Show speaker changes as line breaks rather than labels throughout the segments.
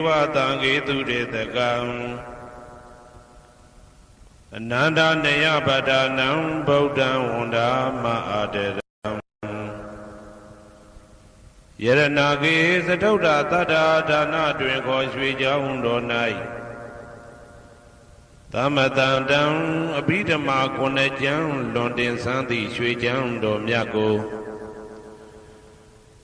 Tangi Turitagam Ananda Neyapadanam Bodhan Wanda Ma'adedam Yeranagi Satoda Tada Dana Drinko Svija Undonai Tamatandam Abhidama Konejam Londin Santi Svijam Domyako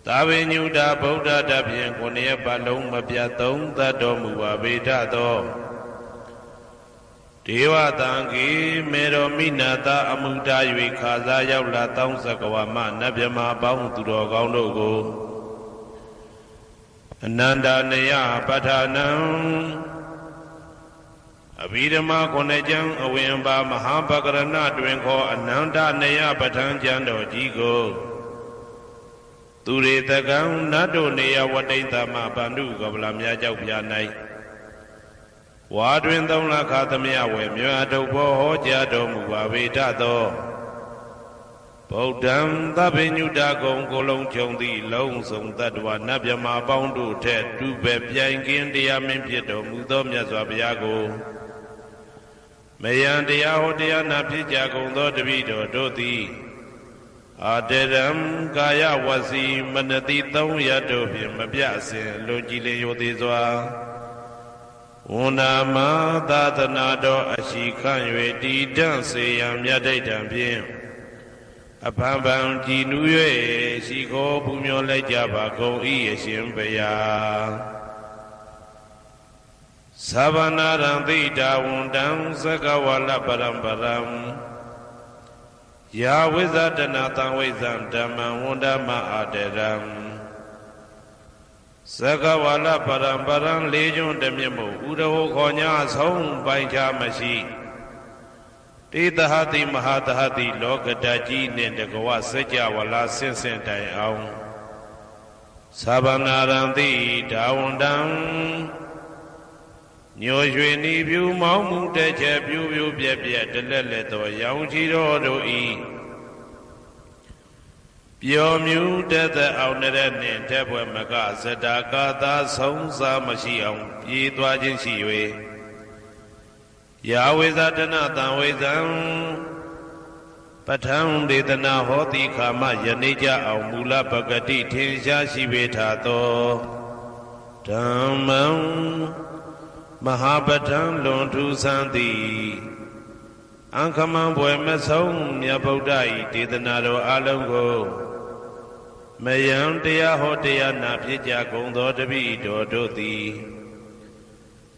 Tavinyuda Buddha Dabian Konya Balong Mabiatong Tadomuwa Vedado Dewa Tangi Mero Minata Amuda Yuikaza Yaula Tong Sakawama Nabyama Baung Turo Gaunogo Ananda Neya Patanam Abhidama Konejam Awimba Mahapakarana Drinko Ananda Neya Patan Jando Jigo Turitagam Nado Neya Waditama Bandu Gablamya Jaupianai Wadwin la Katamia Wemyado Boho Jadom Wavedado Bodam Tabinuda Gong Golong Jondi Long Song Tadwa Nabyama Boundu Ted Dube Piangin Diamin Pieto Mudom Yazabiago Mayandia Hodia Napijago Dodavido Doti Aderam Gaya Wasi Manati Tong Yadobi Mabiasin Logile Yodizwa Unama Datanado Ashikan Yedi Danse Yam Yadaitan Pim Apambam Jinue Siko Pumyo Lejaba Go Ieshimbeya Savanaranti Dawundam Sakawala Parambaram Ya Wizardana Tawizam Dhamma Wundama Aderam Sakawala Parambaram Legion Demimu Udaho Konya Song Baincha Mashi Tidahati Mahatahati Lokadaji Nendagawa Sajawala Sensentai Aung Sabanaranti Dawundam Nyojweni View Mamu Deja View Bia Deleto Yaujiro Doi Piomu Deta Auneren Tebwe Maga Sedakata Songsa Mashiam Yitwajin Shiwe Yahweh Zadana Tanwezam Patam Dedana Hoti Kama Yanija Aumula Bagati Tinsha Shivetato Dhammam Mahabatan Lontu Santi Ankaman Boemasong Yabodai Tidanado Alongo Mayam Dea Hotea Napija Gondo Devi Dodoti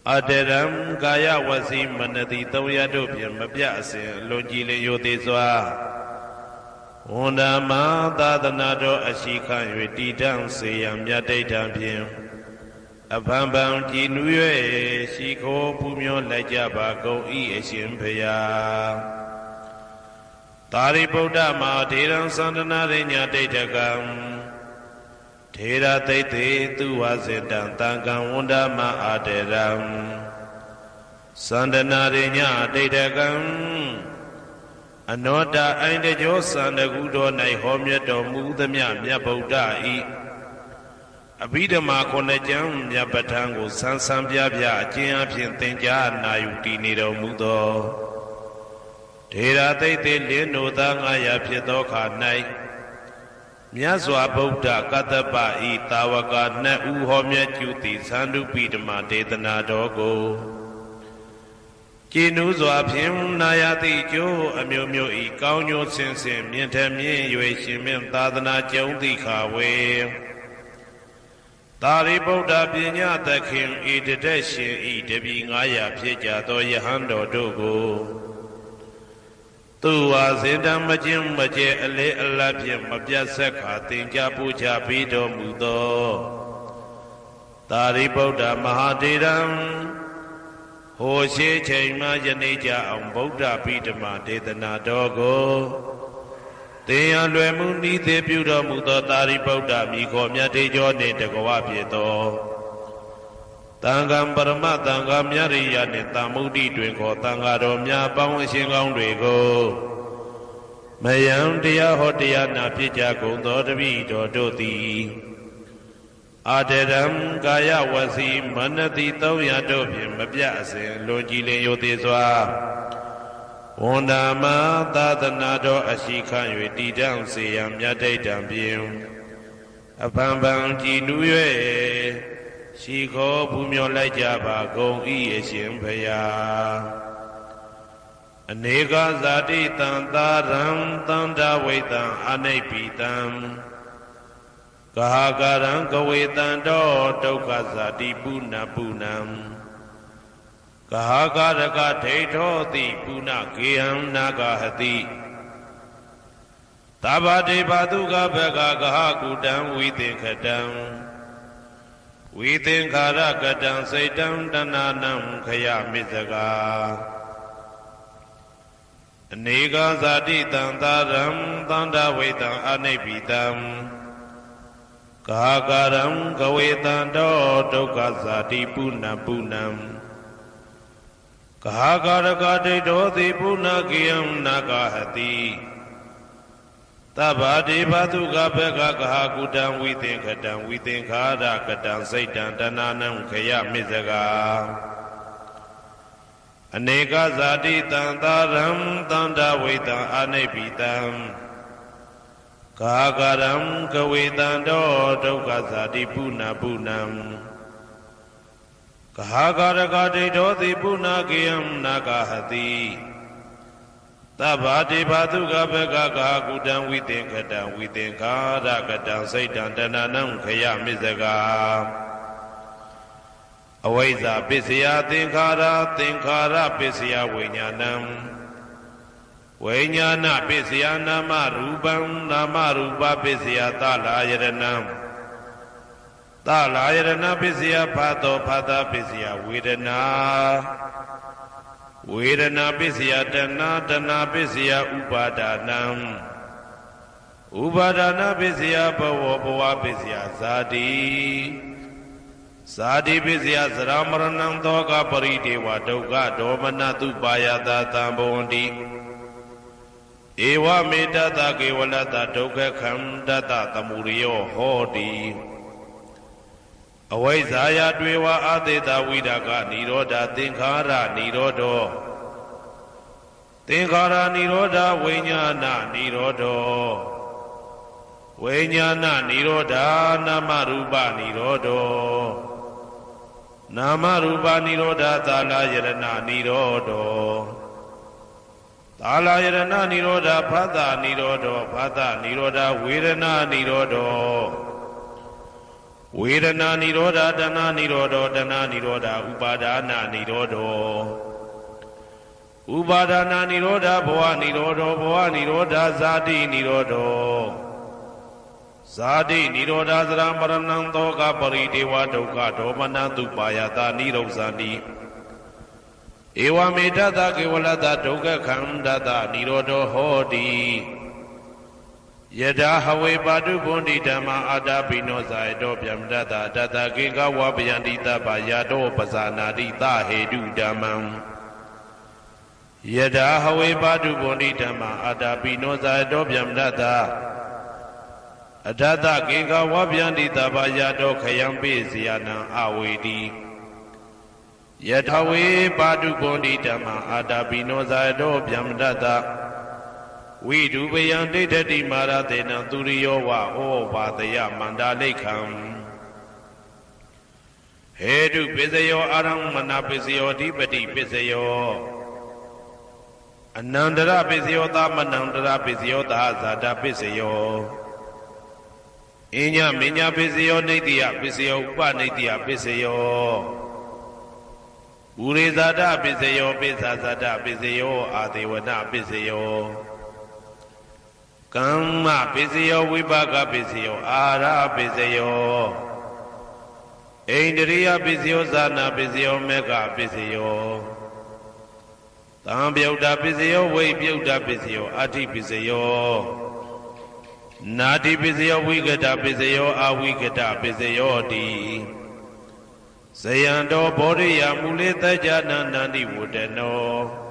Aderam Gaya Wasi Manati Toyadopian Mabiasin Longile Yodizwa Undama Dadanado Ashikan Yedidam Sayam Yadaitan Pim Apambam Jinue Shiko Pumyo Lajaba Go Ieshimpeya Tari Buddha Ma Tiram Sandana Rinya Tetagam Tera Tete Tuwazidan Tangam Wunda Ma Aderam Sandana Rinya Tetagam Anoda Aindejo Sandagudo Nai Homya Domudamya Mya Buddha I Abhidama Konejam Yabatango Sansam Yabya Jian Tenja Nayuti Nido Mudo Tera Tete Lino Dangaya Piedoka Nai Myazwa Buddha Katapa I Tawaka Na Uhomya Juti Sandu Pidama Dedana Dogo Jinuzwa Pim Nayati Jo Amyomyo I Kaunyo Sensen Mientamien Yueshimim Tadana Jondi Kawe Tari Buddha Pinya Takim Idadeshin Idabi Ngaya Pija Do Yahando Dogo Tuwa Zindam Majim Maje Ale Alapim Mabjasaka Tinja Puja Pido Mudo Tari Buddha Mahadiram Hoshe Chaima Janija Am Buddha Pidama Dedana Dogo Teyan Lwemuni Te Buddha Mudo Tari Buddha Miko Myate Jone Dagawa Pieto Tangam Parama Tangam Yari Yane Tamudi Twinko Tangaro Mya Pang Shingong Dwego Mayam Tia Hotia Napija Gondo Davi Dodoti အာတရံကာယဝစီမနတိ300တို့ဖြင့်မပြအစဉ်လွန်ကြည်လင်ယိုသေးစွာဝန်ဓမ္မသာသနာတော်အရှိခံ၍တည်တံ့စေရန်မြတ်တိတ်တံဖြင့်အဖန်ဖန်ကြည်နူး၍ရှိခေါ်ဘူးမြော်လိုက်ကြပါကုန်၏အရှင်ဘုရားအနေကဇာတိတံသာရံသန္တာဝိတံအနိပိတံကဟာကာရံကဝေတံတောဒုက္ခဇာတိပုဏ္ဏပုဏ္ဏံကဟာကာရကဒိဋ္ဌောတိပုဏ္ဏကေယံနာဂဟတိသဗ္ဗတေဘသုကဘဂကဟာကုတံဝိသင်္ခတံဝိသင်္ခာရကတံစိတ်တံတဏနံခယမိစကာအနေကဇာတိတံသာရံသန္တာဝိတံအနိပိတံကာကာရံကဝေတံတောဒုက္ခဇာတိပုဏ္ဏပုဏ္ဏံကာကာရကဒိဋ္ဌောတိပုဏ္ဏကေယံနာဂဟတိသဗ္ဗတေဘသုကဘဂကဟာကုတံဝိသင်္ခတံဝိသင်္ခာရကတံစိတ်တံတဏနံခယမိစကာအနေကဇာတိတံသာရံသန္တာဝိတံအနိပိတံကာကာရံကဝေတံတောဒုက္ခဇာတိပုဏ္ဏပုဏ္ဏံကာကာရကဒိဋ္ဌောတိပုဏ္ဏကေယံနာဂဟတိသဗ္ဗတေဘသုကဘဂကဟာကုတံဝိသင်္ခတံဝိသင်္ခာရကတံစိတ်တံတဏနံခယမိစကာအဝိဇ္ဇာပစ္စယသင်္ခါရသင်္ခါရပစ္စယဝိညာဏံဝိညာဏပစ္စယနာမရူပံနာမရူပပစ္စယသလာယရဏံသလာယရဏပစ္စယဖာတောဖာတာပစ္စယဝေဒနာဝေဒနာပစ္စယတဏတဏပစ္စယဥပါဒနာဥပါဒနာပစ္စယဘဝဘဝပစ္စယဇာတိဇာတိပစ္စယသရမရဏံသောကပရိဒေဝဒုက္ခဒေါမနတုပါယတာသံဘဝန္တိဧဝမေတ္တကေဝလတ္တဒုက္ခခန္တတသမုရိယောဟောတိအဝိဇ္ဇာယတွေဝအာသေတဝိဒကနိရောဓသင်္ခါရနိရောဓောသင်္ခါရနိရောဓဝိညာဏနိရောဓောဝိညာဏနိရောဓနာမရူပနိရောဓောနာမရူပနိရောဓသာလယရဏနိရောဓောသာလယရဏနိရောဓဖသနိရောဓောဖသနိရောဓဝေဒနာနိရောဓောဝေဒနာနိရောဓတဏနိရောဓတဏနိရောဓဥပါဒနာနိရောဓဥပါဒနာနိရောဓဘဝနိရောဓဘဝနိရောဓဇာတိနိရောဓဇာတိနိရောဓသရမရဏံသောကပရိဒေဝဒုက္ခဒေါမနတုပါယတာနိရောဇာတိဧဝမေတ္တကေဝလတ္တဒုက္ခခန္ဓတနိရောဓဟောတိယထာဟဝေပါတုဗုန်တိဓမ္မာအာတာပိနောဇာယတောဗျမတတတတကေကဝပယန္တိတပယာတောပဇာနာတိသဟေတုဓမ္မံယထာဟဝေပါတုဗုန်တိဓမ္မာအာတာပိနောဇာယတောဗျမတတအထတကေကဝပယန္တိတပယာတောခယံပိစီယနံအဝေတိယထာဝေပါတုဗုန်တိဓမ္မာအာတာပိနောဇာယတောဗျမတတဝိဒုပယံဒိဋ္ဌတိမာရတေနံသူရိယောဝဩဘာတယမန္တာလိခံဟေတုပစ္စယောအာရမဏပစ္စယောအဓိပတိပစ္စယောအနန္တရပစ္စယောသမနန္တရပစ္စယောသဟဇာတပစ္စယောအညမညပစ္စယောနိတ္တိယပစ္စယောဥပနိတ္တိယပစ္စယောဥရိဇာတပစ္စယောပိစ္ဆာဇာတပစ္စယောအာဒေဝနပစ္စယောကမ္မပစ္စယောဝိပါကပစ္စယောအာရပစ္စယောဣန္ဒရိယပစ္စယောဇာနာပစ္စယောမေဃပစ္စယောသံပြုတ်တာပစ္စယောဝိပြုတ်တာပစ္စယောအာတိပစ္စယောနာတိပစ္စယောဝိကတပစ္စယောအာဝိကတပစ္စယောတိဇယံတောဘောရိယမူလေတကြနာနန္တိဝတ္တနော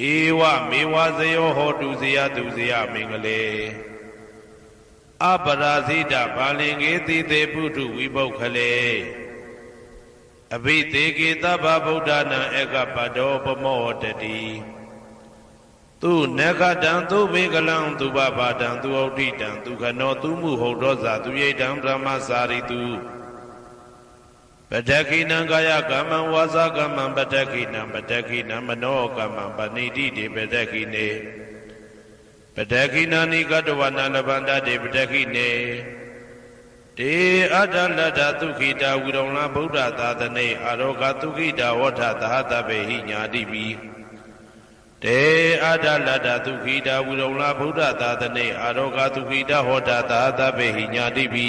ဧဝမေဝဇယောဟောတုဇယတုဇယမင်္ဂလေ အပရာဇိတဘာလင်္ကေတိတေပုထုဝိပုခ္ခလေအဘိသေကေသဗ္ဗဗုဒ္ဓနာဧကပတောပမောတတိသူနေခတံသူဘေကလံသူဘဘာတံသူဩဋ္ဌိတံသူခနောသူမှုဟုတ်သောဇာသူရိတံဗြဟ္မစာရိတုပတ္တခိနံကာယကမ္မံဝါစာကမ္မံပတ္တခိနံပတ္တခိနံမနောကမ္မံပဏိတိတေပတ္တခိနေပတ္တခိနာနိကတဝနာလဗန္တတေပတ္တခိနေတေအတ္တလတ္တသုခိတာဝိရုံလဗုဒ္ဓသာသနေအာရောဂသုခိတာဝဋ္ဌသဟတဘေဟိညာတိပိတေအတ္တလတ္တသုခိတာဝိရုံလဗုဒ္ဓသာသနေအာရောဂသုခိတာဟောတသဟတဘေဟိညာတိပိ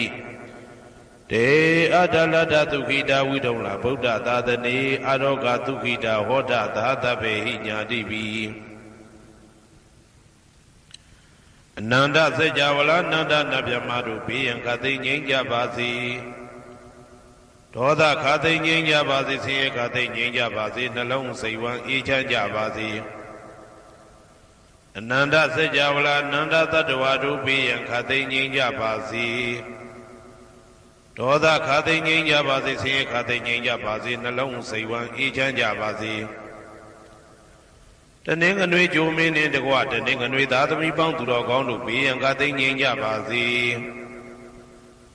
တေအတ္တလတ္တသုခိတာဝိရုံလဗုဒ္ဓသာသနေအာရောဂသုခိတာဟောတသဟတဘေဟိညာတိပိအနန္တစัจ java လာအနန္တနတ်မြတ်မတို့ဘေးရန်ခတ်သိမ်းငြိမ်းကြပါစေဒေါသခတ်သိမ်းငြိမ်းကြပါစေဆင်းရဲခတ်သိမ်းငြိမ်းကြပါစေနှလုံးစိတ်ဝမ်းအေးချမ်းကြပါစေအနန္တစัจ java လာအနန္တတတ္တဝါတို့ဘေးရန်ခတ်သိမ်းငြိမ်းကြပါစေဒေါသခတ်သိမ်းငြိမ်းကြပါစေဆင်းရဲခတ်သိမ်းငြိမ်းကြပါစေနှလုံးစိတ်ဝမ်းအေးချမ်းကြပါစေတနင်္ဂနွေဂျိုမင်းနှင့်တကွတနင်္ဂနွေသားသမီးပေါင်းသူတော်ကောင်းတို့ဘေးရန်ခတ်သိမ်းငြိမ်းကြပါစေ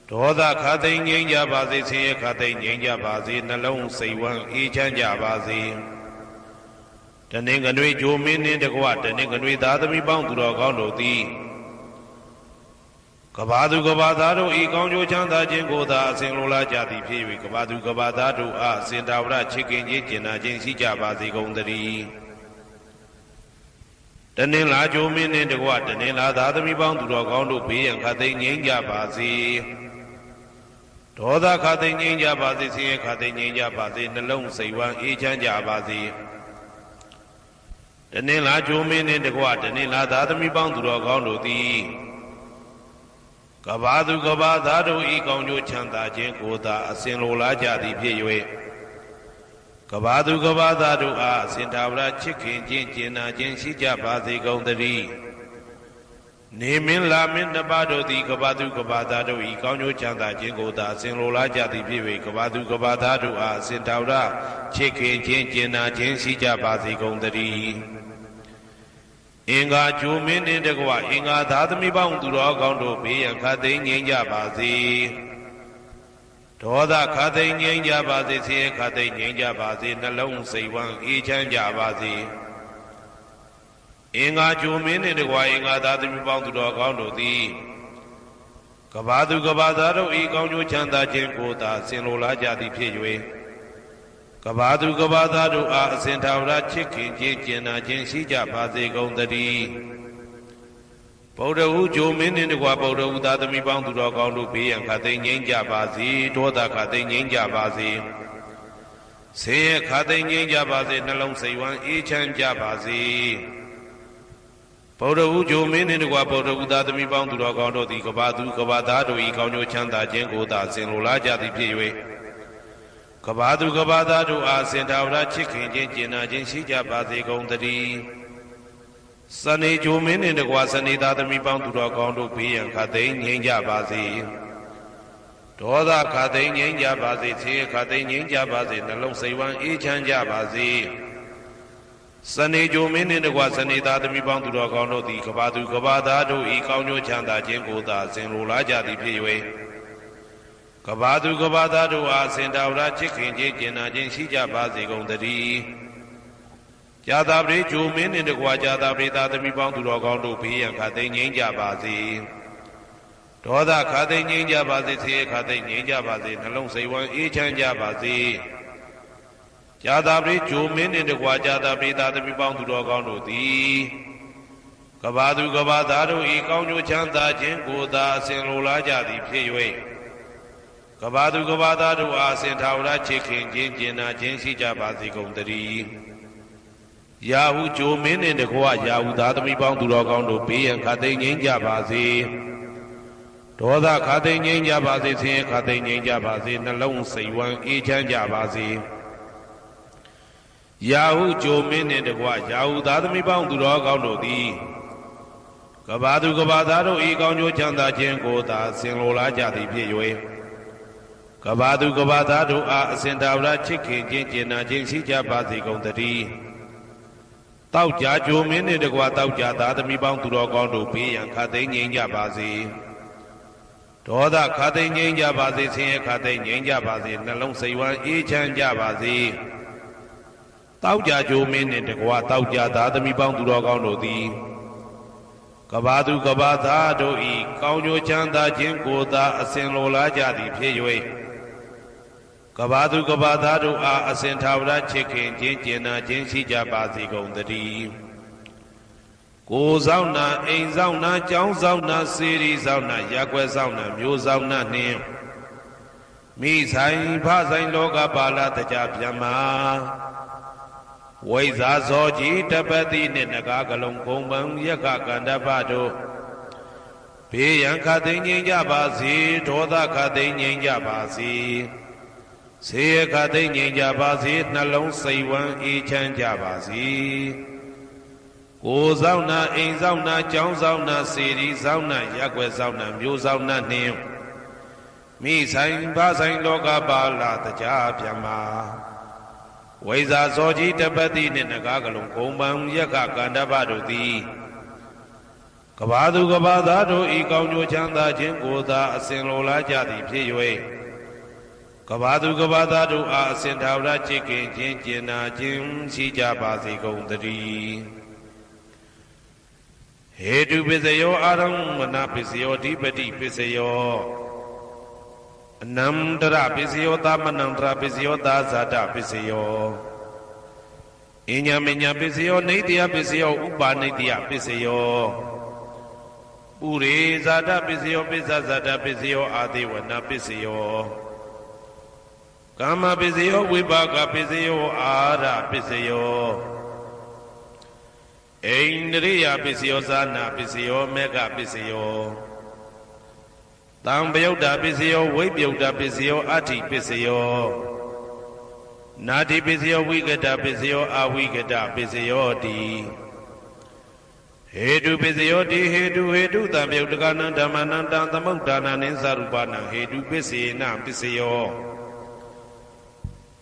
ဒေါသခတ်သိမ်းငြိမ်းကြပါစေဆင်းရဲခတ်သိမ်းငြိမ်းကြပါစေနှလုံးစိတ်ဝမ်းအေးချမ်းကြပါစေတနင်္ဂနွေဂျိုမင်းနှင့်တကွတနင်္ဂနွေသားသမီးပေါင်းသူတော်ကောင်းတို့သည်ကဘာသူကဘာသားတို့ဤကောင်းကျိုးချမ်းသာခြင်းကိုသာအစဉ်လိုလားကြသည်ဖြစ်၍ကဘာသူကဘာသားတို့အားအစဉ်တာဝရချစ်ခင်ခြင်းကျင်နာခြင်းရှိကြပါစေကုန်သတည်းတနင်္လာဂျိုမင်းနှင့်တကွတနင်္လာသားသမီးပေါင်းသူတော်ကောင်းတို့ဘေးရန်ခတ်သိမ်းငြိမ်းကြပါစေဒေါသခတ်သိမ်းငြိမ်းကြပါစေဆင်းရဲခတ်သိမ်းငြိမ်းကြပါစေနှလုံးစိတ်ဝမ်းအေးချမ်းကြပါစေတနင်္လာဂျိုမင်းနှင့်တကွတနင်္လာသားသမီးပေါင်းသူတော်ကောင်းတို့သည်ကဘာသူကဘာသားတို့ဤကောင်းကျိုးချမ်းသာခြင်းကိုသာအစဉ်လိုလားကြသည်ဖြစ်၍ကဘာသူကဘာသားတို့အားအစဉ်သာဝရချစ်ခင်ခြင်းကျင်နာခြင်းရှိကြပါစေကုန်သတည်းနေမင်းလာမင်းနှစ်ပါးတို့သည်ကဘာသူကဘာသားတို့ဤကောင်းကျိုးချမ်းသာခြင်းကိုသာအစဉ်လိုလားကြသည်ဖြစ်၍ကဘာသူကဘာသားတို့အားအစဉ်သာဝရချစ်ခင်ခြင်းကျင်နာခြင်းရှိကြပါစေကုန်သတည်းအင်္ဂါဂျိုမင်းနှင့်တကွအင်္ဂါသားသမီးပေါင်းသူတော်ကောင်းတို့ဘေးရန်ခတ်သိမ်းငြိမ်းကြပါစေဒေါသခတ်သိမ်းငြိမ်းကြပါစေဆင်းရဲခတ်သိမ်းငြိမ်းကြပါစေနှလုံးစိတ်ဝမ်းအေးချမ်းကြပါစေအင်္ဂါဂျိုမင်းနှင့်တကွအင်္ဂါသားသမီးပေါင်းသူတော်ကောင်းတို့သည်ကဘာသူကဘာသားတို့ဤကောင်းကျိုးချမ်းသာခြင်းကိုသာဆင်လိုလားကြသည်ဖြစ်၍ကဘာသူကဘာသားတို့အားအစဉ်သာဝရချစ်ခင်ခြင်းကျင်နာခြင်းရှိကြပါစေကုန်သတည်းဗုဒ္ဓဟူဂျိုမင်းနှင့်တကွဗုဒ္ဓဟူသားသမီးပေါင်းသူတော်ကောင်းတို့ဘေးရန်ခတ်သိမ်းငြိမ်းကြပါစေဒေါသခတ်သိမ်းငြိမ်းကြပါစေဆင်းရဲခတ်သိမ်းငြိမ်းကြပါစေနှလုံးစိတ်ဝမ်းအေးချမ်းကြပါစေဗုဒ္ဓဟူဂျိုမင်းနှင့်တကွဗုဒ္ဓဟူသားသမီးပေါင်းသူတော်ကောင်းတို့သည်ကဘာသူကဘာသားတို့ဤကောင်းကျိုးချမ်းသာခြင်းကိုသာဆင်လိုလားကြသည်ဖြစ်၍ကဘာသူကဘာသားတို့အားစင်သာဝရချစ်ခင်ခြင်းကျင်နာခြင်းရှိကြပါစေကုန်သတည်းစနေဂျိုမင်းနှင့်တကွစနေသားသမီးပေါင်းသူတော်ကောင်းတို့ဘေးရန်ခတ်သိမ်းငြိမ်းကြပါစေဒေါသခတ်သိမ်းငြိမ်းကြပါစေဆင်းရဲခတ်သိမ်းငြိမ်းကြပါစေနှလုံးစိတ်ဝမ်းအေးချမ်းကြပါစေစနေဂျိုမင်းနှင့်တကွစနေသားသမီးပေါင်းသူတော်ကောင်းတို့သည်ကဘာသူကဘာသားတို့ဤကောင်းကျိုးချမ်းသာခြင်းကိုသာဆင်လိုလားကြသည်ဖြစ်၍ကဘာသူကဘာသားတို့အားစင်တာဝရချစ်ခင်ခြင်းကျင်နာခြင်းရှိကြပါစေကုန်သတည်းဇာတာပရိဂျိုမင်းနှင့်တကွာဇာတာပရိသားသမီးပေါင်းသူတော်ကောင်းတို့ဘေးရန်ခတ်သိမ်းငြိမ်းကြပါစေဒေါသခတ်သိမ်းငြိမ်းကြပါစေဆင်းရဲခတ်သိမ်းငြိမ်းကြပါစေနှလုံးစိတ်ဝမ်းအေးချမ်းကြပါစေဇာတာပရိဂျိုမင်းနှင့်တကွာဇာတာပရိသားသမီးပေါင်းသူတော်ကောင်းတို့သည်ကဘာသူကဘာသားတို့ဤကောင်းကျိုးချမ်းသာခြင်းကိုသာအစဉ်လိုလားကြသည်ဖြစ်၍ကဘာသူကဘာသားတို့အားစင်သာဝရချစ်ခင်ခြင်းကျင်နာခြင်းရှိကြပါစေကုန်သတည်းယာဟုဂျိုမင်းနှင့်တကွယာဟုသားသမီးပေါင်းသူတော်ကောင်းတို့ဘေးရန်ခတ်သိမ်းငြိမ်းကြပါစေဒေါသခတ်သိမ်းငြိမ်းကြပါစေဆင်းရဲခတ်သိမ်းငြိမ်းကြပါစေနှလုံးစိတ်ဝမ်းအေးချမ်းကြပါစေယာဟုဂျိုမင်းနှင့်တကွယာဟုသားသမီးပေါင်းသူတော်ကောင်းတို့သည်က ကဘာသူကဘာသားတို့ဤကောင်းကျိုးချမ်းသာခြင်းကိုသာဆင်လိုလားကြသည်ဖြစ်၍ကဘာသူကဘာသားတို့အားအစဉ်သာဝရချစ်ခင်ခြင်းကျင်နာခြင်းရှိကြပါစေကုန်သတည်းတောက်ကြကြိုမင်းနှင့်တကွာတောက်ကြသားသမီးပေါင်းသူတော်ကောင်းတို့ဘေးရန်ခတ်သိမ်းငြိမ်းကြပါစေဒေါသခတ်သိမ်းငြိမ်းကြပါစေဆင်းရဲခတ်သိမ်းငြိမ်းကြပါစေနှလုံးစိတ်ဝမ်းအေးချမ်းကြပါစေတောက်ကြကြိုမင်းနှင့်တကွာတောက်ကြသားသမီးပေါင်းသူတော်ကောင်းတို့သည်ကဘာသူကဘာသားတို့ဤကောင်းကျိုးချမ်းသာခြင်းကိုသာအစဉ်လိုလားကြသည်ဖြစ်၍ကဘာသူကဘာသားတို့အားအစဉ်သာဝရချစ်ခင်ခြင်းကျင်နာခြင်းရှိကြပါစေကုန်သတည်းကိုယ်ဆောင်နာအိမ်ဆောင်နာကျောင်းဆောင်နာစေရီဆောင်နာရက်ွယ်ဆောင်နာမျိုးဆောင်နာနှင့်မိဆိုင်ဖဆိုင်လောကပါဠတကြဗျမ္မာဝိဇာဇောကြီးတပတိနှင့်နဂါကလုံးကုံပံယက္ခကန္တပတို့ဘေးရန်ခတ်သိမ်းငြိမ်းကြပါစေဒေါသခတ်သိမ်းငြိမ်းကြပါစေဆေးခတ်သိမ်းငြိမ်းကြပါစေနှလုံးစိတ်ဝမ်းအေးချမ်းကြပါစေကိုယ်ဆောင်နာအိမ်ဆောင်နာကျောင်းဆောင်နာစေရီဆောင်နာရက်ွယ်ဆောင်နာမျိုးဆောင်နာနှင့်မိဆိုင်ဖဆိုင်လောကပါဠတကြဗျမ္မာဝိဇာဇောကြီးတပတိနှင့်နဂါကလုံးဂုံပံယက္ခကန္တပတို့သည်ကဘာသူကဘာသားတို့ဤကောင်းကျိုးချမ်းသာခြင်းကိုသာအစဉ်လိုလားကြသည်ဖြစ်၍ကဘာသူကဘာသားတို့အားအစဉ်သာဝရချစ်ခင်ခြင်းကျင်နာခြင်းရှိကြပါစေကုန်သတည်းဟေတုပစ္စယောအာရမဏပစ္စယောဓိပတိပစ္စယောအနန္တရပစ္စယောသမနန္တရပစ္စယောသာဇာတပစ္စယောအညမညပစ္စယောနေတယပစ္စယောဥပါနေတယပစ္စယောပုရိဇာတပစ္စယောပစ္စဇာတပစ္စယောအာသေဝနာပစ္စယောကာမပစ္စယောဝိပါကပစ္စယောအာရပစ္စယောဣန္ဒရိယပစ္စယောဇာနာပစ္စယောမေဃပစ္စယောတံပယုတ်တာပစ္စယောဝိပယုတ်တာပစ္စယောအဋ္ဌိပစ္စယောနာတိပစ္စယောဝိကတပစ္စယောအဝိကတပစ္စယောတိဟေတုပစ္စယောတိဟေတုတံပယုတ်တကနံဓမ္မနံတံသမုဒ္ဒါနံနိသရူပနံဟေတုပစ္စေနပစ္စယော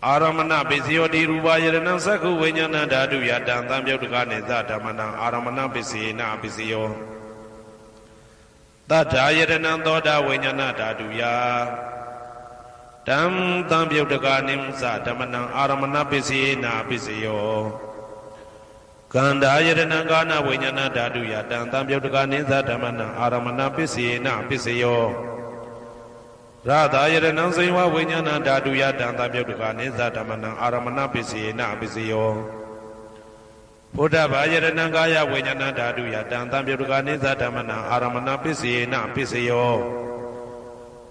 အာရမဏပစ္စယောတိရူပယရဏံသက္ခုဝိညာဏဓာတုယတံသံပယုတ်တကနိသဓမ္မနံအာရမဏပစ္စေနပစ္စယောတထာယတနံသောတာဝိညာဏဓာတုယတံသံပယုတ်တကနိသဓမ္မနံအာရမဏပစ္စေနပစ္စယောကန္ဓာယတနံကာနဝိညာဏဓာတုယတံသံပယုတ်တကနိသဓမ္မနံအာရမဏပစ္စေနပစ္စယောရတာယတနံဇိဝဝိညာဏဓာတုယတံသံပယုတ်တကနိသဓမ္မနံအာရမဏပစ္စေနပစ္စယောဘုဒ္ဓဘာယတနံကာယဝိညာဏဓာတုယတံသံပယုတ်တကနိသဓမ္မနံအာရမဏပစ္စေနပစ္စယော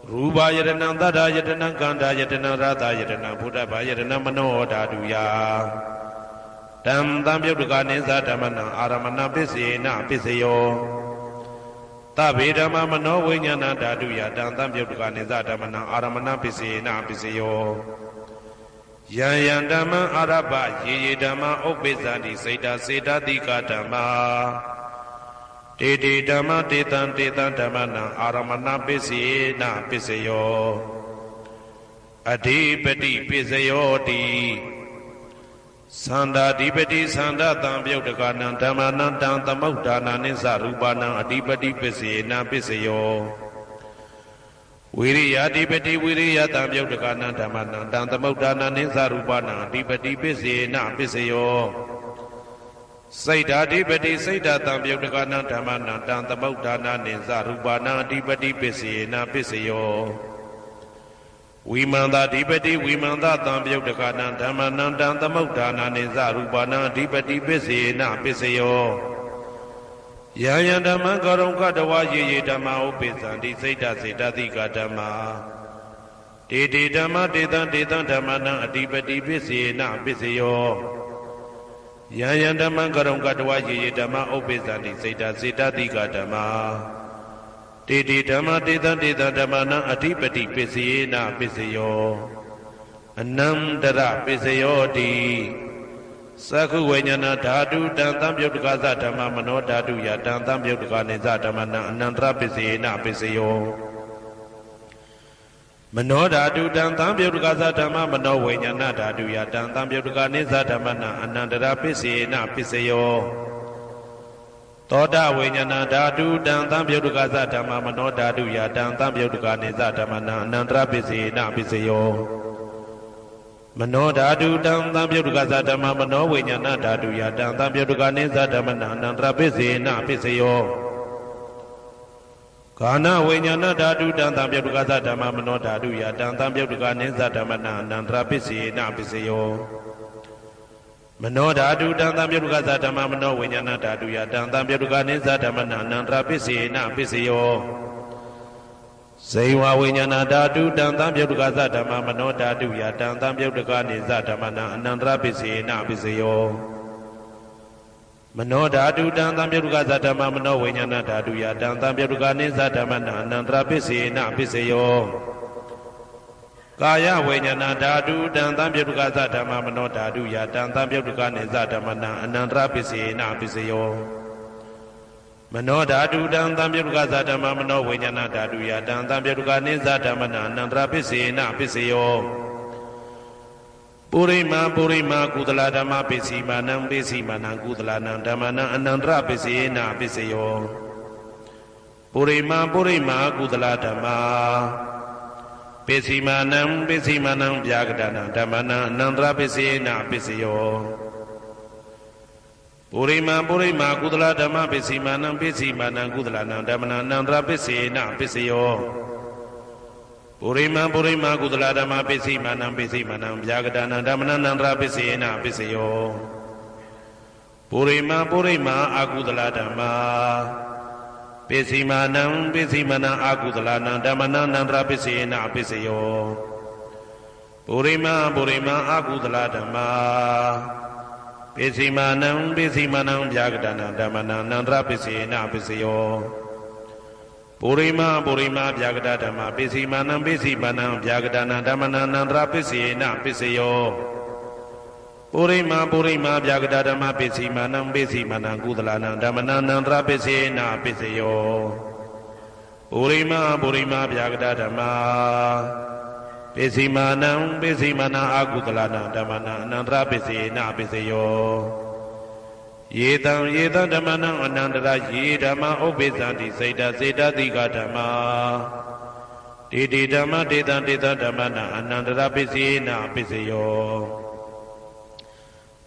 ရူပယတနံသတ္တယတနံကန္ဓာယတနံရတာယတနံဘုဒ္ဓဘာယတနံမနောဓာတုယတံသံပယုတ်တကနိသဓမ္မနံအာရမဏပစ္စေနပစ္စယောသဗ္ဗေဓမ္မမနောဝိညာဏဓာတုယတံသံပယုတ်တကနိသဓမ္မနံအာရမဏပစ္စေနပစ္စယောယံယံဓမ္မအာရပယေယေဓမ္မဥပ္ပိသန္တိစေတစေတတိကဓမ္မာတေတေဓမ္မတေတံဓမ္မနံအာရမဏပစ္စေနပစ္စယောအဓိပတိပစ္စယောတိသန္တာဓိပတိသန္တာတံပယုတ်တကနံဓမ္မနံတံသမုဒ္ဒါနာနိသရူပနံအဓိပတိပစ္စေနပစ္စယောဝိရိယဓိပတိဝိရိယတံပယုတ်တကနံဓမ္မနံတံသမုဒ္ဒါနာနိသရူပနံအဓိပတိပစ္စေနပစ္စယောစိတ်ဓာဓိပတိစိတ်ဓာတံပယုတ်တကနံဓမ္မနံတံသမုဒ္ဒါနာနိသရူပနံအဓိပတိပစ္စေနပစ္စယောဝိမန္တဓိပတိဝိမန္တတံပယုတ်တကနံဓမ္မနံတံသမုဒ္ဒါနာနိသရူပနံအဓိပတိပစ္စေနပစ္စယောယံယံဓမ္မံကရုံကတဝယေယေဓမ္မဥပ္ပိသန္တိစိတ်ဓာစေတသိကဓမ္မာတေတေဓမ္မတေတံဓမ္မနံအဓိပတိပစ္စေနပစ္စယောယံယံဓမ္မံကရုံကတဝယေယေဓမ္မဥပ္ပိသန္တိစိတ်ဓာစေတသိကဓမ္မာတေတေဓမ္မတေတံဓမ္မနံအဓိပတိပစ္စေနပစ္စယောအနန္တရပစ္စယောတိ Sakhu Vajnana Dhatu Dantam Yudhikasa Dhamma Mano Dhatu Yadantam Yudhikaniza Dhammana Anandra Pisena Pisayo Mano Dhatu Dantam Yudhikasa Dhamma Mano Vajnana Dhatu Yadantam Yudhikaniza Dhammana Anandra Pisena Pisayo Toda Vajnana Dhatu Dantam Yudhikasa Dhamma Mano Dhatu Yadantam Yudhikaniza Dhammana Anandra Pisena Pisayo Mano Dhatu Dantam Yudhikasa Dhamma Mano Vajnana Dhatu Yadantam Yudhikaniza Dhammana Anandra Pisena Pisayo Kana Vajnana Dhatu Dantam Yudhikasa Dhamma Mano Dhatu Yadantam Yudhikaniza Dhammana Anandra Pisena Pisayo Mano Dhatu Dantam Yudhikasa Dhamma Mano Vajnana Dhatu Yadantam Yudhikaniza Dhammana Anandra Pisena Pisayo Seiwa Vajnana Dhatu Dantam Yudhikasa Dhamma Mano Dhatu Yadantam Yudhikaniza Dhammana Anandra Pisena Pisayo Mano Dhatu Dantam Yudhikasa Dhamma Mano Vajnana Dhatu Yadantam Yudhikaniza Dhammana Anandra Pisena Pisayo Kaya Vajnana Dhatu Dantam Yudhikasa Dhamma Mano Dhatu Yadantam Yudhikaniza Dhammana Anandra Pisena Pisayo Mano Dhatu Dantam Yudhikasa Dhamma Mano Vajnana Dhatu Yadantam Yudhikaniza Dhammana Anandra Pisena Pisayo Purima Purima Kudala Dhamma Pisimanam Pisimanam Kudalanam Dhammana Anandra Pisena Pisayo Purima Purima Kudala Dhamma Pisimanam Pisimanam Vyagadana Dhammana Anandra Pisena Pisayo Purima Purima Kudala Dhamma Pisimanam Pisimanam Kudalanam Dhammana Anandra Pisena Pisayo Purima Purima Kudala Dhamma Pisimanam Pisimanam Vyagadana Dhammana Anandra Pisena Pisayo Purima Purima Akudala Dhamma Pisimanam Pisimanam Akudalanam Dhammana Anandra Pisena Pisayo Purima Purima Akudala Dhamma Pisimanam Pisimanam Vyagadana Dhammana Anandra Pisena Pisayo Purima Purima Vyagada Dhamma Pisimanam Pisimanam Vyagadana Dhammana Anandra Pisena Pisayo Purima Purima Vyagada Dhamma Pisimanam Pisimanam Kudalanam Dhammana Anandra Pisena Pisayo Purima Purima Vyagada Dhamma Pisimanam Pisimanam Akudalanam Dhammana Anandra Pisena Pisayo Yetam Yetam Dhammana Anandra Ye Dhamma Upesanti Saita Saita Tika Dhamma Didi Dhamma Dita Dita Dhammana Anandra Pisena Pisayo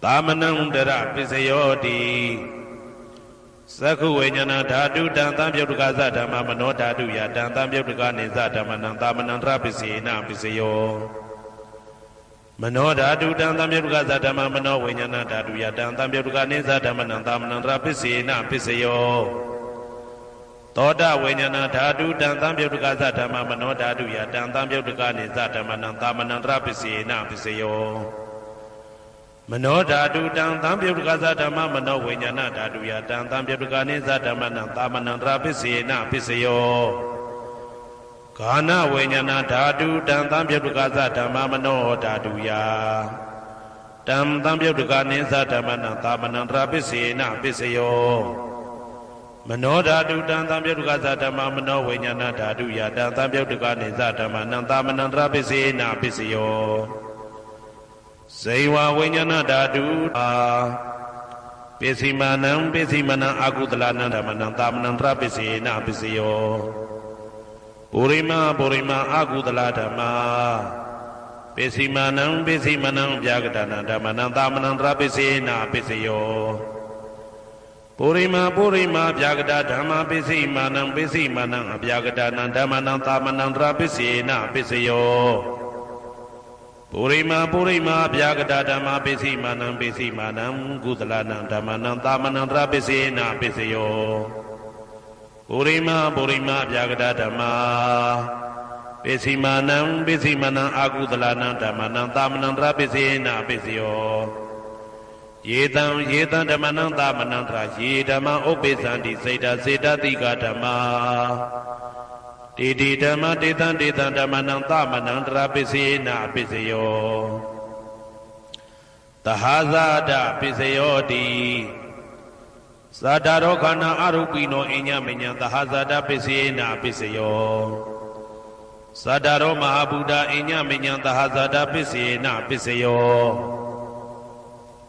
Dhamanam Dara Pisayo Di Sakhu Vajnana Dhatu Dantam Yudhikasa Dhamma Mano Dhatu Yadantam Yudhikaniza Dhammana Dhamanandra Pisena Pisayo Mano Dhatu Dantam Yudhikasa Dhamma Mano Vajnana Dhatu Yadantam Yudhikaniza Dhammana Dhamanandra Pisena Pisayo Toda Vajnana Dhatu Dantam Yudhikasa Dhamma Mano Dhatu Yadantam Yudhikaniza Dhammana Dhamanandra Pisena Pisayo Mano Dhatu Dantam Yudhikasa Dhamma Mano Vajnana Dhatu Yadantam Yudhikaniza Dhammana Dhamanandra Pisena Pisayo Kana Vajnana Dhatu Dantam Yudhikasa Dhamma Mano Dhatu Yadantam Yudhikaniza Dhammana Dhamanandra Pisena Pisayo Mano Dhatu Dantam Yudhikasa Dhamma Mano Vajnana Dhatu Yadantam Yudhikaniza Dhammana Dhamanandra Pisena Pisayo Seiwa Vajnana Dhatu Pisimanam Pisimanam Akudalanam Dhammana Dhamanandra Pisena Pisayo Purima Purima Akudala Dhamma Pisimanam Pisimanam Vyagadana Dhammana Dhamanandra Pisena Pisayo Purima Purima Vyagada Dhamma Pisimanam Pisimanam Vyagadana Dhammana Dhamanandra Pisena Pisayo Purima Purima Vyagada Dhamma Pisimanam Pisimanam Kudalanam Dhammana Dhamanandra Pisena Pisayo Purima Purima Vyagada Dhamma Pisimanam Pisimanam Akudalanam Dhammana Dhamanandra Pisena Pisayo Yetam Yetam Dhammana Dhamanandra Ye Dhamma Upesanti Saita Saita Tika Dhamma Didi Dhamma Dita Dita Dhammana Dhamanandra Pisena Pisayo သဟာဇာတပစ္စယောတိသာတာရောခန္ဓာအရူပိနောအညမညံသဟာဇာတပစ္စယေနပစ္စယောသာတာရောမဟာဗုဒ္ဓအညမညံသဟာဇာတပစ္စယေနပစ္စယော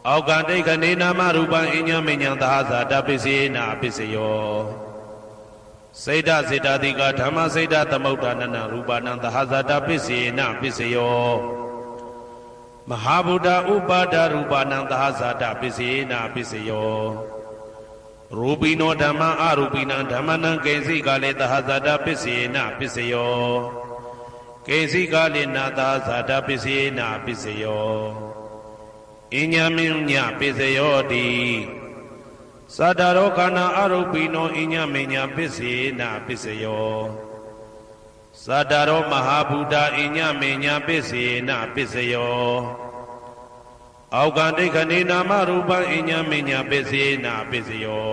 အောက်ကတိခဏေနာမရူပံအညမညံသဟာဇာတပစ္စယေနပစ္စယောစေတစေတတိကဓမ္မစေတသမုဋ္ဌာနနရူပနံသဟာဇာတပစ္စယေနပစ္စယောမဟာဗုဒ္ဓဥပါဒရူပနံသဟာဇာတပစ္စယေနပစ္စယောရူပိနောဓမ္မအရူပိနံဓမ္မနံကိဉ္စိကလေသဟာဇာတပစ္စယေနပစ္စယောကိဉ္စိကလေနသဟာဇာတပစ္စယေနပစ္စယောအညမညပစ္စယောတိသာတာရောခန္ဓာအရူပိနောအညမညပစ္စယေနပစ္စယောသာတာရောမဟာဗုဒ္ဓအညမညပစ္စယေနပစ္စယောအောက်ကတိခဏေနာမရူပံအညမညပစ္စယေနပစ္စယော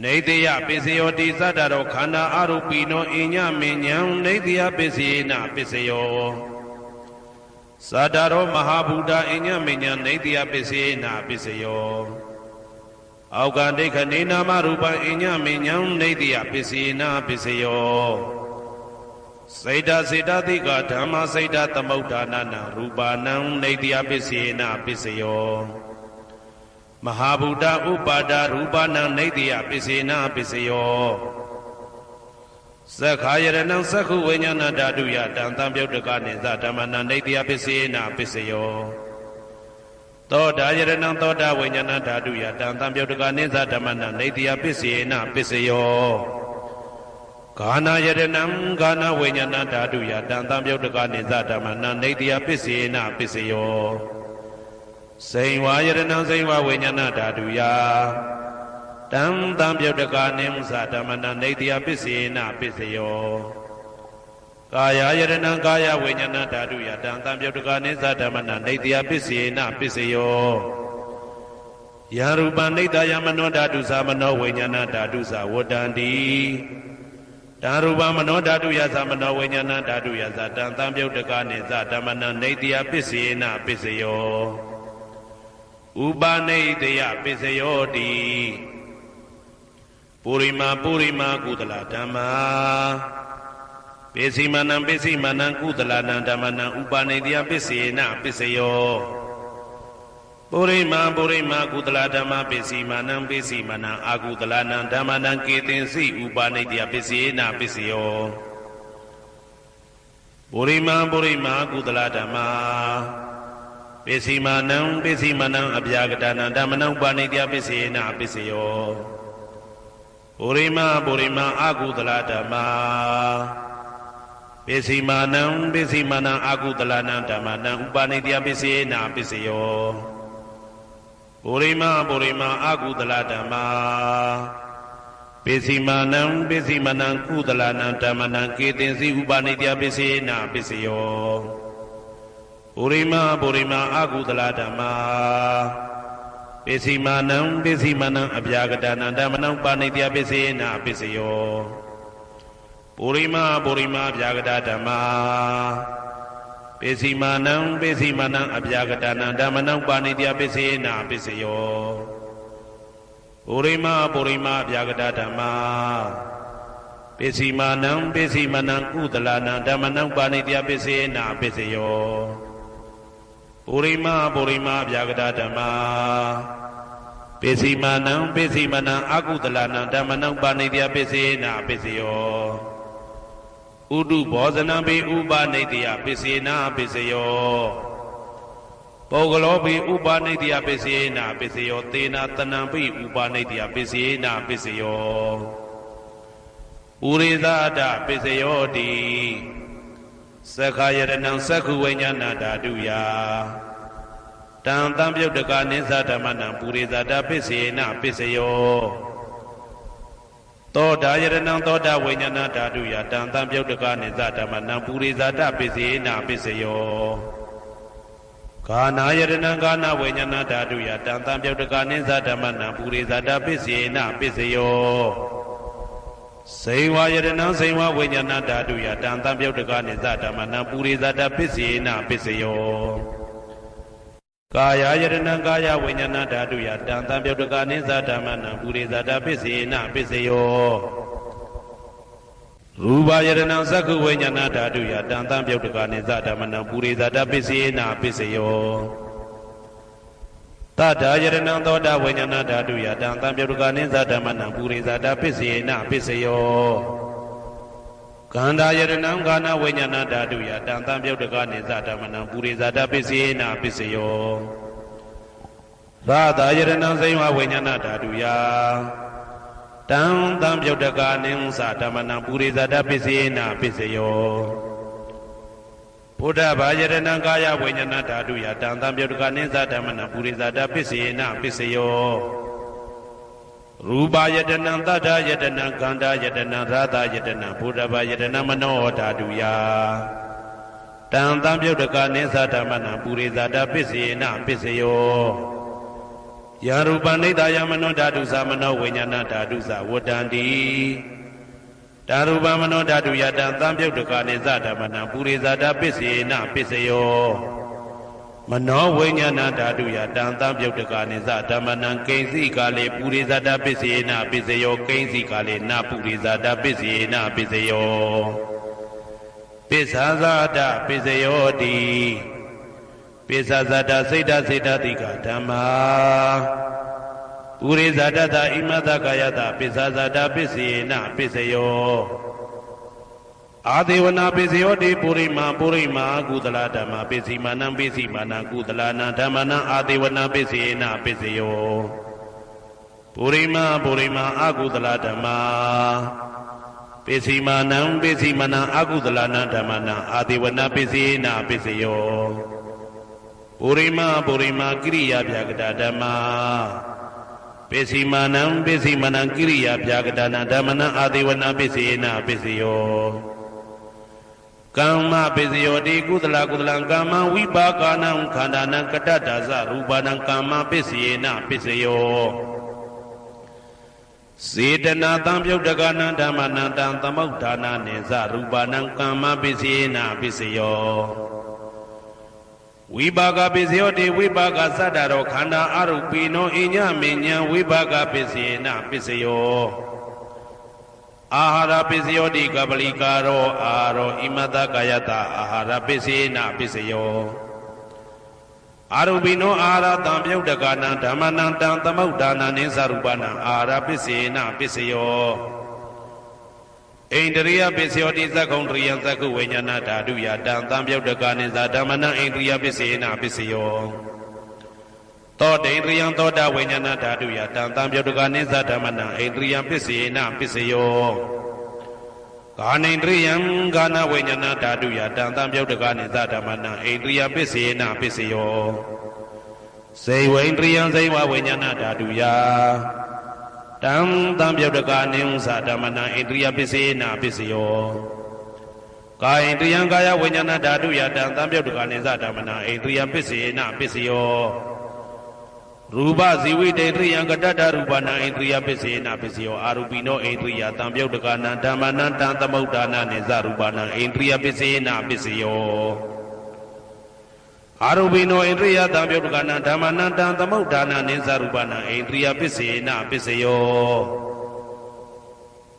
နေတယပစ္စယောတိသတ္တရောခန္ဓာအရူပိနောအညမညံနေတယပစ္စယေနပစ္စယောသတ္တရောမဟာဗုဒ္ဓအညမညံနေတယပစ္စယေနပစ္စယောအောက်ကတိခဏေနာမရူပံအညမညံနေတယပစ္စယေနပစ္စယောစေတစေတတိကဓမ္မစေတသမုဋ္ဌာနနရူပနံနေတယပစ္စယေနပစ္စယောမဟာဗုဒ္ဓဥပါဒရူပနံနေတယပစ္စယေနပစ္စယောသက္ခာယရဏံသက္ခုဝိညာဏဓာတုယတံတံပြုတ်တကနိသဓမ္မနံနေတယပစ္စယေနပစ္စယောသောတာယရဏံသောတာဝိညာဏဓာတုယတံတံပြုတ်တကနိသဓမ္မနံနေတယပစ္စယေနပစ္စယောဂာနာယရဏံဂာနာဝိညာဏဓာတုယတံတံပြုတ်တကနိသဓမ္မနံနေတယပစ္စယေနပစ္စယောစိန်ဝါယရဏံစိန်ဝါဝိညာဏဓာတုယတံတံပြုတ်တကနိသဓမ္မနံနေတယပစ္စယေနပစ္စယောကာယယရဏံကာယဝိညာဏဓာတုယတံတံပြုတ်တကနိသဓမ္မနံနေတယပစ္စယေနပစ္စယောယရူပံနေတယမနောဓာတုသမနောဝိညာဏဓာတုသဝတ္တန္တိတံရူပမနောဓာတုယသမနောဝိညာဏဓာတုယသတံတံပြုတ်တကနိသဓမ္မနံနေတယပစ္စယေနပစ္စယောဥပနိတယပစ္စယောတိပုရိမာပုရိမာကုသလဓမ္မာပိစိမနံပိစိမနံကုသလနံဓမ္မနံဥပနိတယပစ္စယေနပစ္စယောပုရိမာပုရိမာကုသလဓမ္မပိစိမနံပိစိမနံအာကုသလနံဓမ္မနံကေတင်စိဥပနိတယပစ္စယေနပစ္စယောပုရိမာပုရိမာကုသလဓမ္မာပိစိမနံပိစိမနံအဗျာကတနံဓမ္မနံဥပနိတယပစ္စယေနပစ္စယောပုရိမာပုရိမာအာကုသလဓမ္မာပိစိမနံပိစိမနံအာကုသလနံဓမ္မနံဥပနိတယပစ္စယေနပစ္စယောပုရိမာပုရိမာအာကုသလဓမ္မာပိစိမနံပိစိမနံကုသလနံဓမ္မနံကေတင်စီဥပနိတယပစ္စယေနပစ္စယောပုရိမာပုရိမာအာကုသလဓမ္မာပိစိမနံပိစိမနံအဗျာကတနံဓမ္မနံဥပနိတယပစ္စယေနပစ္စယောပုရိမာပုရိမာအဗျာကတဓမ္မာပိစိမနံပိစိမနံအဗျာကတနံဓမ္မနံဥပနိတယပစ္စယေနပစ္စယောပုရိမာပုရိမာအဗျာကတဓမ္မာပိစိမနံပိစိမနံကုသလနံဓမ္မနံဥပနိတယပစ္စယေနပစ္စယောပုရိမာပုရိမာအဗျာကတဓမ္မာပိစိမနံပိစိမနံအာကုသလနံဓမ္မနံဥပနိတယပစ္စယေနပစ္စယောဥဒုဘောဇနံပိဥပနိတယပစ္စယေနပစ္စယောပုဂ္ဂလောပိဥပနိတယပစ္စယေနပစ္စယောသေနတနံပိဥပနိတယပစ္စယေနပစ္စယောဥရိသဒပစ္စယောတိသက္ခာယရဏံသက္ခုဝိညာဏဓာတုယတံတံပြုတ်တကနိသဓမ္မနံပုရိသဒပစ္စယေနပစ္စယောသောတာယရဏံသောတာဝိညာဏဓာတုယတံတံပြုတ်တကနိသဓမ္မနံပုရိသဒပစ္စယေနပစ္စယောဂာနာယရဏံဂာနာဝိညာဏဓာတုယတံတံပြုတ်တကနိသဓမ္မနံပုရိသဒပစ္စယေနပစ္စယောစေဝါယရဏံစေဝဝိညာဏဓာတုယတံတံပြုတ်တကနိသဓမ္မနံပုရိသဒပစ္စယေနပစ္စယော Kaya yadana kaya vinyana dhatu yadam tam pyodaka nisa dhamana puri zata pisena piseyo Rupa yadana sakhu vinyana dhatu yadam tam pyodaka nisa dhamana puri zata pisena piseyo Tata yadana thoda vinyana dhatu yadam tam pyodaka nisa dhamana puri zata pisena piseyo Kanda yadana kana vinyana dhatu yadam tam pyodaka nisa dhamana puri zata pisena piseyo Rada yadana zayma vinyana dhatu ya Tam tam pyodaka nisa dhamana puri zata pisena piseyo Buddha yadana kaya vinyana dhatu yadam tam pyodaka nisa dhamana puri zata pisena piseyo Rupa yadana tata yadana kanda yadana rada yadana Buddha yadana mano dhatu ya Tam tam pyodaka nisa dhamana puri zata pisena piseyo Yarupa nidaya mano dhatu sa mano vinyana dhatu sa wadandi Darupa mano dhatu yadam tam pyodaka nisa dhamana puri zata pisena piseyo Mano vinyana dhatu yadam tam pyodaka nisa dhamana kainsi kale puri zata pisena piseyo kainsi kale na puri zata pisena piseyo Pisazata piseyo di Pisazata seta seta tika dhamma Puri zata ta imata kayata pisazata pisena piseyo Adevana piseyo di purima kudala dhamma pisimana kudala dhammana adevana pisena piseyo Purima akudala dhamma pisimana akudala dhammana adevana pisena piseyo Purima kiriya vyagada dhamma pisimana kiriya vyagada dhammana adevana pisena piseyo Kama piseyo di kudala kama vibhakanam khandana katadasa rupanam kama pisena piseyo Sedana tam pyodaka dhammana tam tamaudana nisa rupanam kama pisena piseyo Vibhaka piseyo di vibhaka sadaro khanda arupino inya minya vibhaka pisena piseyo Ahara piseyo di kapalikaro aro imata kayata ahara pisena piseyo Arupino ahara tam pyodaka dhammana tam tamaudana nisa rupanam ahara pisena piseyo Indriya piseyo di sakundriya sakhu vinyana dhatu yadam tam pyodaka nisa dhammana indriya pisena piseyo Toda indriya toda vinyana dhatu yadam tam pyodaka nisa dhammana indriya pisena piseyo Kana indriya kana vinyana dhatu yadam tam pyodaka nisa dhammana indriya pisena piseyo Saiva indriya saiva vinyana dhatu ya Tam tam pyodaka nisa dhammana indriya pisena piseyo Kaya indriya kaya vinyana dhatu yadam tam pyodaka nisa dhammana indriya pisena piseyo Rupa zivita indriya katata rupana indriya pisena piseyo Arupino indriya tam pyodaka dhammana tam tamaudana nisa rupana indriya pisena piseyo Arupino indriya tam pyodaka dhammana tam tamaudana nisa rupana indriya pisena piseyo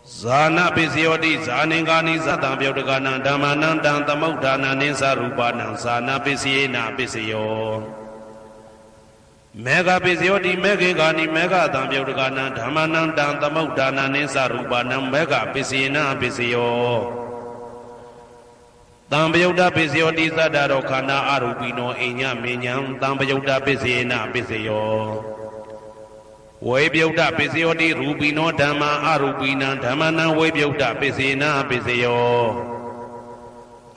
Zana piseyo di zaningani tam pyodaka dhammana tam tamaudana nisa rupana zana pisena piseyo Mega piseyo di megingani mega tam pyodaka dhammana tam tamaudana nisa rupana mega pisena piseyo Tam pyodaka piseyo di sadaro khanda arupino inya minyam tam pyodaka pisena piseyo Ve pyodaka piseyo di rupino dhamma arupina dhammana ve pyodaka pisena piseyo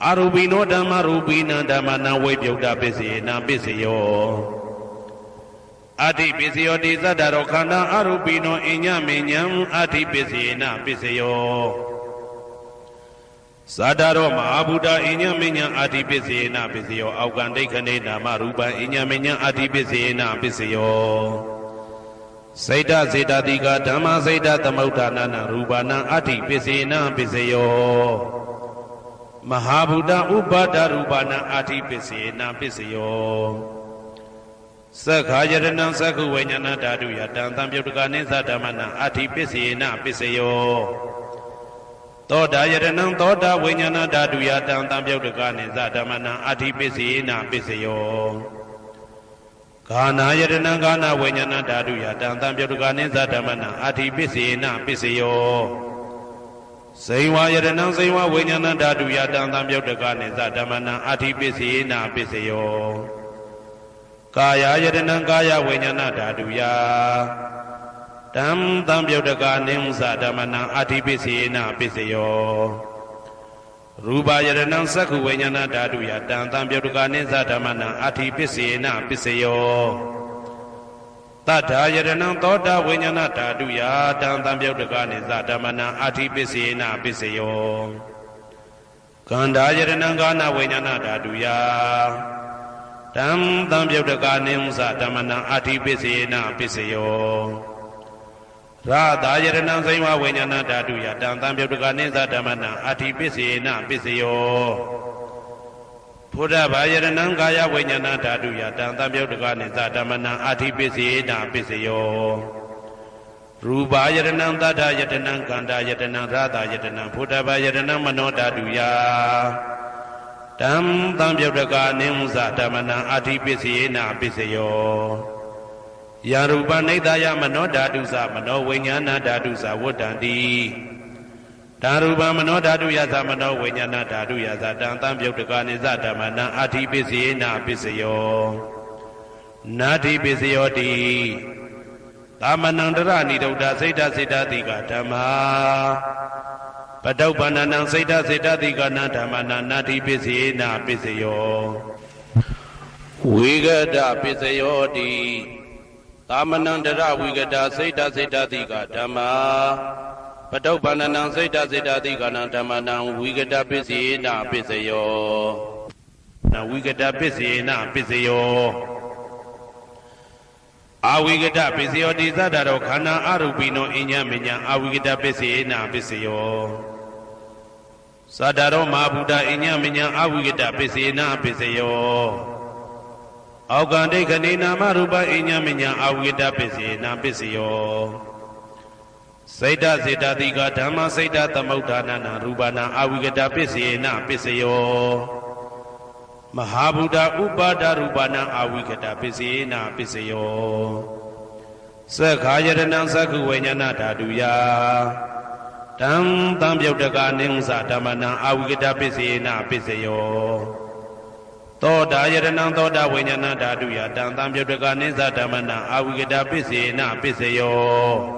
Arupino dhamma rupina dhammana ve pyodaka pisena piseyo Adi piseyo di sadaro khanda arupino inya minyam adi pisena piseyo Sadaro Mahabuddha inya minya adi pisena piseyo Aukandai khane nama rupa inya minya adi pisena piseyo Saita seta tika dhamma saita tamaudana rupana adi pisena piseyo Mahabuddha Upada Rupana Ati Pisena Piseyo Sakha Yadanam Sakhu Vajnana Dadu Yatan Tamyutakani Sadamana Ati Pisina Pisayo Toda Yadanam Toda Vajnana Dadu Yatan Tamyutakani Sadamana Ati Pisina Pisayo Kana Yadanam Kana Vajnana Dadu Yatan Tamyutakani Sadamana Ati Pisina Pisayo Saiwa Yadanam Saiwa Vajnana Dadu Yatan Tamyutakani Sadamana Ati Pisina Pisayo Kaya Yadanam Kaya Vajnana Daduya Tam Tamyuttaka Nimsa Damana Atipisina Pisayo Rupa Yadanam Sakhu Vajnana Daduya Tam Tamyuttaka Nimsa Damana Atipisina Pisayo Tata Yadanam Toda Vajnana Daduya Tam Tamyuttaka Nimsa Damana Atipisina Pisayo Kanda Yadanam Kana Vajnana Daduya Tam Tamyuttaka Nimsa Damana Ati Pisina Pisayo Radha Yadanam Saiva Vajnana Daduya Tam Tamyuttaka Nimsa Damana Ati Pisina Pisayo Buddha Yadanam Kaya Vajnana Daduya Tam Tamyuttaka Nimsa Damana Ati Pisina Pisayo Rupa Yadanam Tata Yadanam Kanda Yadanam Radha Yadanam Buddha Yadanam Mano Daduya Tam Tamyuttaka Nimsa Damana Ati Pisina Pisayo Yarupa Nidaya Mano Dadusa Mano Vajnana Dadusa Vuddhanti Darupa Mano Daduyasa Mano Vajnana Daduyasa Tam Tamyuttaka Nimsa Damana Ati Pisina Pisayo Nati Pisayo Ti Tamanandara Nidauda Sita Sita Tika Dhamma Padaupananang Sita Sita Tikana Dhammana Nati Pisina Pisayo Vigata Pisayo Ti Tamanandara Vigata Sita Sita Tika Dhamma Padaupananang Sita Sita Tikana Dhammanang Vigata Pisina Pisayo Na Vigata Pisina Pisayo Avigata Pisayo Ti Sadaro Khana Arupino Inya Minya Avigata Pisina Pisayo Sadaro Mabuddha Inya Minya Avigata Pisina Pisayo Aukande Kanina Marupa Inya Minya Avigata Pisina Pisayo Saita Sita Tika Dhamma Saita Tamautanana Rupana Avigata Pisina Pisayo Mahabuddha Upada Rupana Avigata Pisina Pisayo Sakha Yadanam Sakhu Vajnana Daduya Tam Tamyuttaka Nimsa Damana Avigata Pisina Pisayo Toda Yadanam Toda Vajnana Daduya Tam Tamyuttaka Nimsa Damana Avigata Pisina Pisayo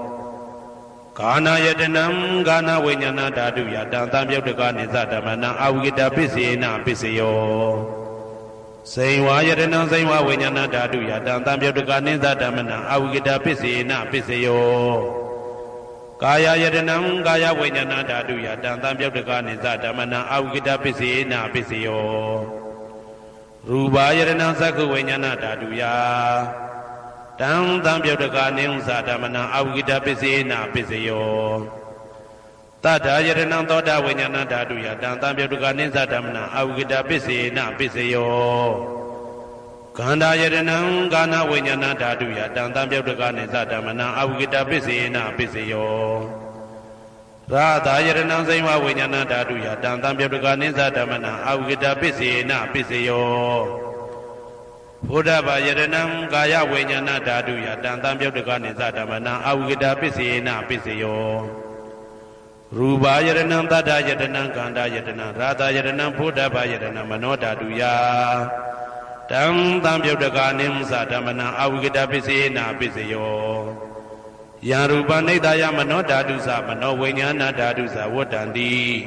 Kana Yadanam Kana Vajnana Daduya Tam Tamyuttaka Nimsa Damana Avigata Pisina Pisayo Saiva Yadanam Saiva Vajnana Daduya Tam Tamyuttaka Nimsa Damana Avigata Pisina Pisayo Kaya Yadanam Kaya Vajnana Daduya Tam Tamyuttaka Nimsa Damana Avigata Pisina Pisayo Rupa Yadanam Sakhu Vajnana Daduya Tam Tamyuttaka Nimsa Damana Avigata Pisina Pisayo Tata Yadanam Toda Vajnana Daduya Tam Tamyuttaka Nimsa Damana Avigata Pisina Pisayo Kanda Yadanam Kana Vajnana Daduya Tam Tamyuttaka Nimsa Damana Avigata Pisina Pisayo Radha Yadanam Saiva Vajnana Daduya Tam Tamyuttaka Nimsa Damana Avigata Pisina Pisayo Buddha Yadanam Kaya Vajnana Daduya Tam Tamyuttaka Nimsa Damana Avigata Pisina Pisayo Rupa Yadanam Tata Yadanam Kanda Yadanam Radha Yadanam Buddha Yadanam Mano Daduya Tam Tamyuttaka Nimsa Damana Avigata Pisina Pisayo Yarupa Nidaya Mano Dadusa Mano Vajnana Dadusa Vuddhanti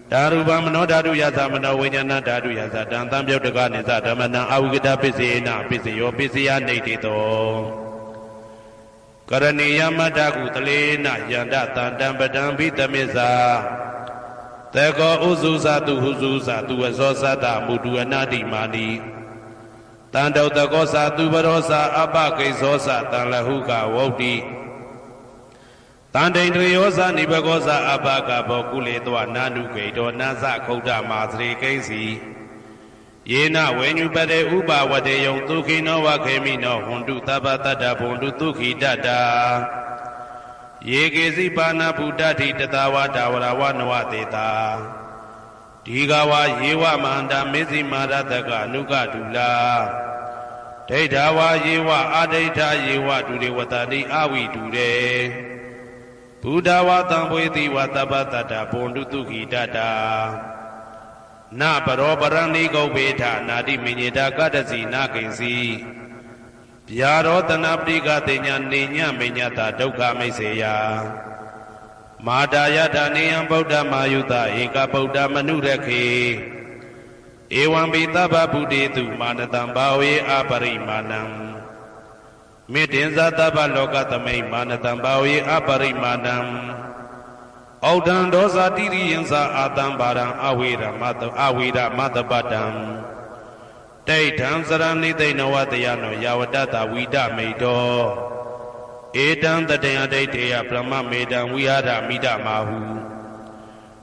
Darupa Mano Daduyasa Mano Vajnana Daduyasa Tam Tamyuttaka Nimsa Damana Avigata Pisina Pisayo Pisya Nitito Karaniya Madaku Talena Yanda Tandam Badam Vitamisa Teko Uzusa Tu Huzusa Tu Azosata Mudu Anadi Mani Tandau Takosa Tu Barosa Abba Kaisosa Tanlahuka Wodi Tandendriyosa Nibagosa Abba Kabokule Dwa Nanu Kaido Nasa Koda Masri Kaisi Yena when you pade uba wade yong tuki no wakemi no hundu tabatata bundu tuki dada. Yegezi pana budati tatawa dawarawa noateta. Digawa yewa manda mezi marataka nuka dula. Dedawa yewa adeta yewa dure watani awi dure. Budawa tambweti watabatata bundu tuki dada. Na barobarani go beta nadi minyeda kadasi na kinsi. Pyaro tanaptika tenya ninya minyata dukkha meseya. Madaya daniyam Buddha mayuta eka Buddha manurekhe. Evam bitaba buddhetu manatam bhawe aparimanam. Midinza taba lokatamai manatam bhawe aparimanam. Audan dosa diri yansa atam barang awira matabatam. Daitam sarani dainawatayano yawadata vida medo. Edam dadaya daitaya brahma medam vihara mida mahu.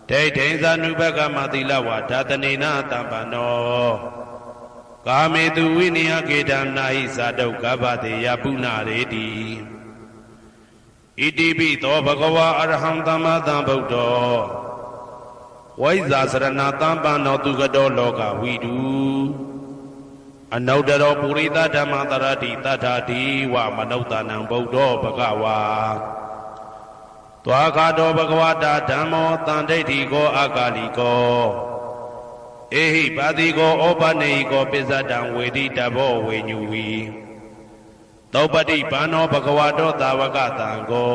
Daitansa nubaka matilawa datanena tambano. Kametu viniya kedam nahi sadau kabate yapuna redi. Iti to bhagava arham tamadam buddho. Vaisa sarana tambano tugado loka vidu. Anaudaro purita dhammatarati tatati wa manautanam buddho bhagava. Twakado bhagavata dhammo tandaitiko akaliko. Ehi padiko opaneko pisadam vedi tabo venyuvi. Taupati pano bhagavato tavakatango.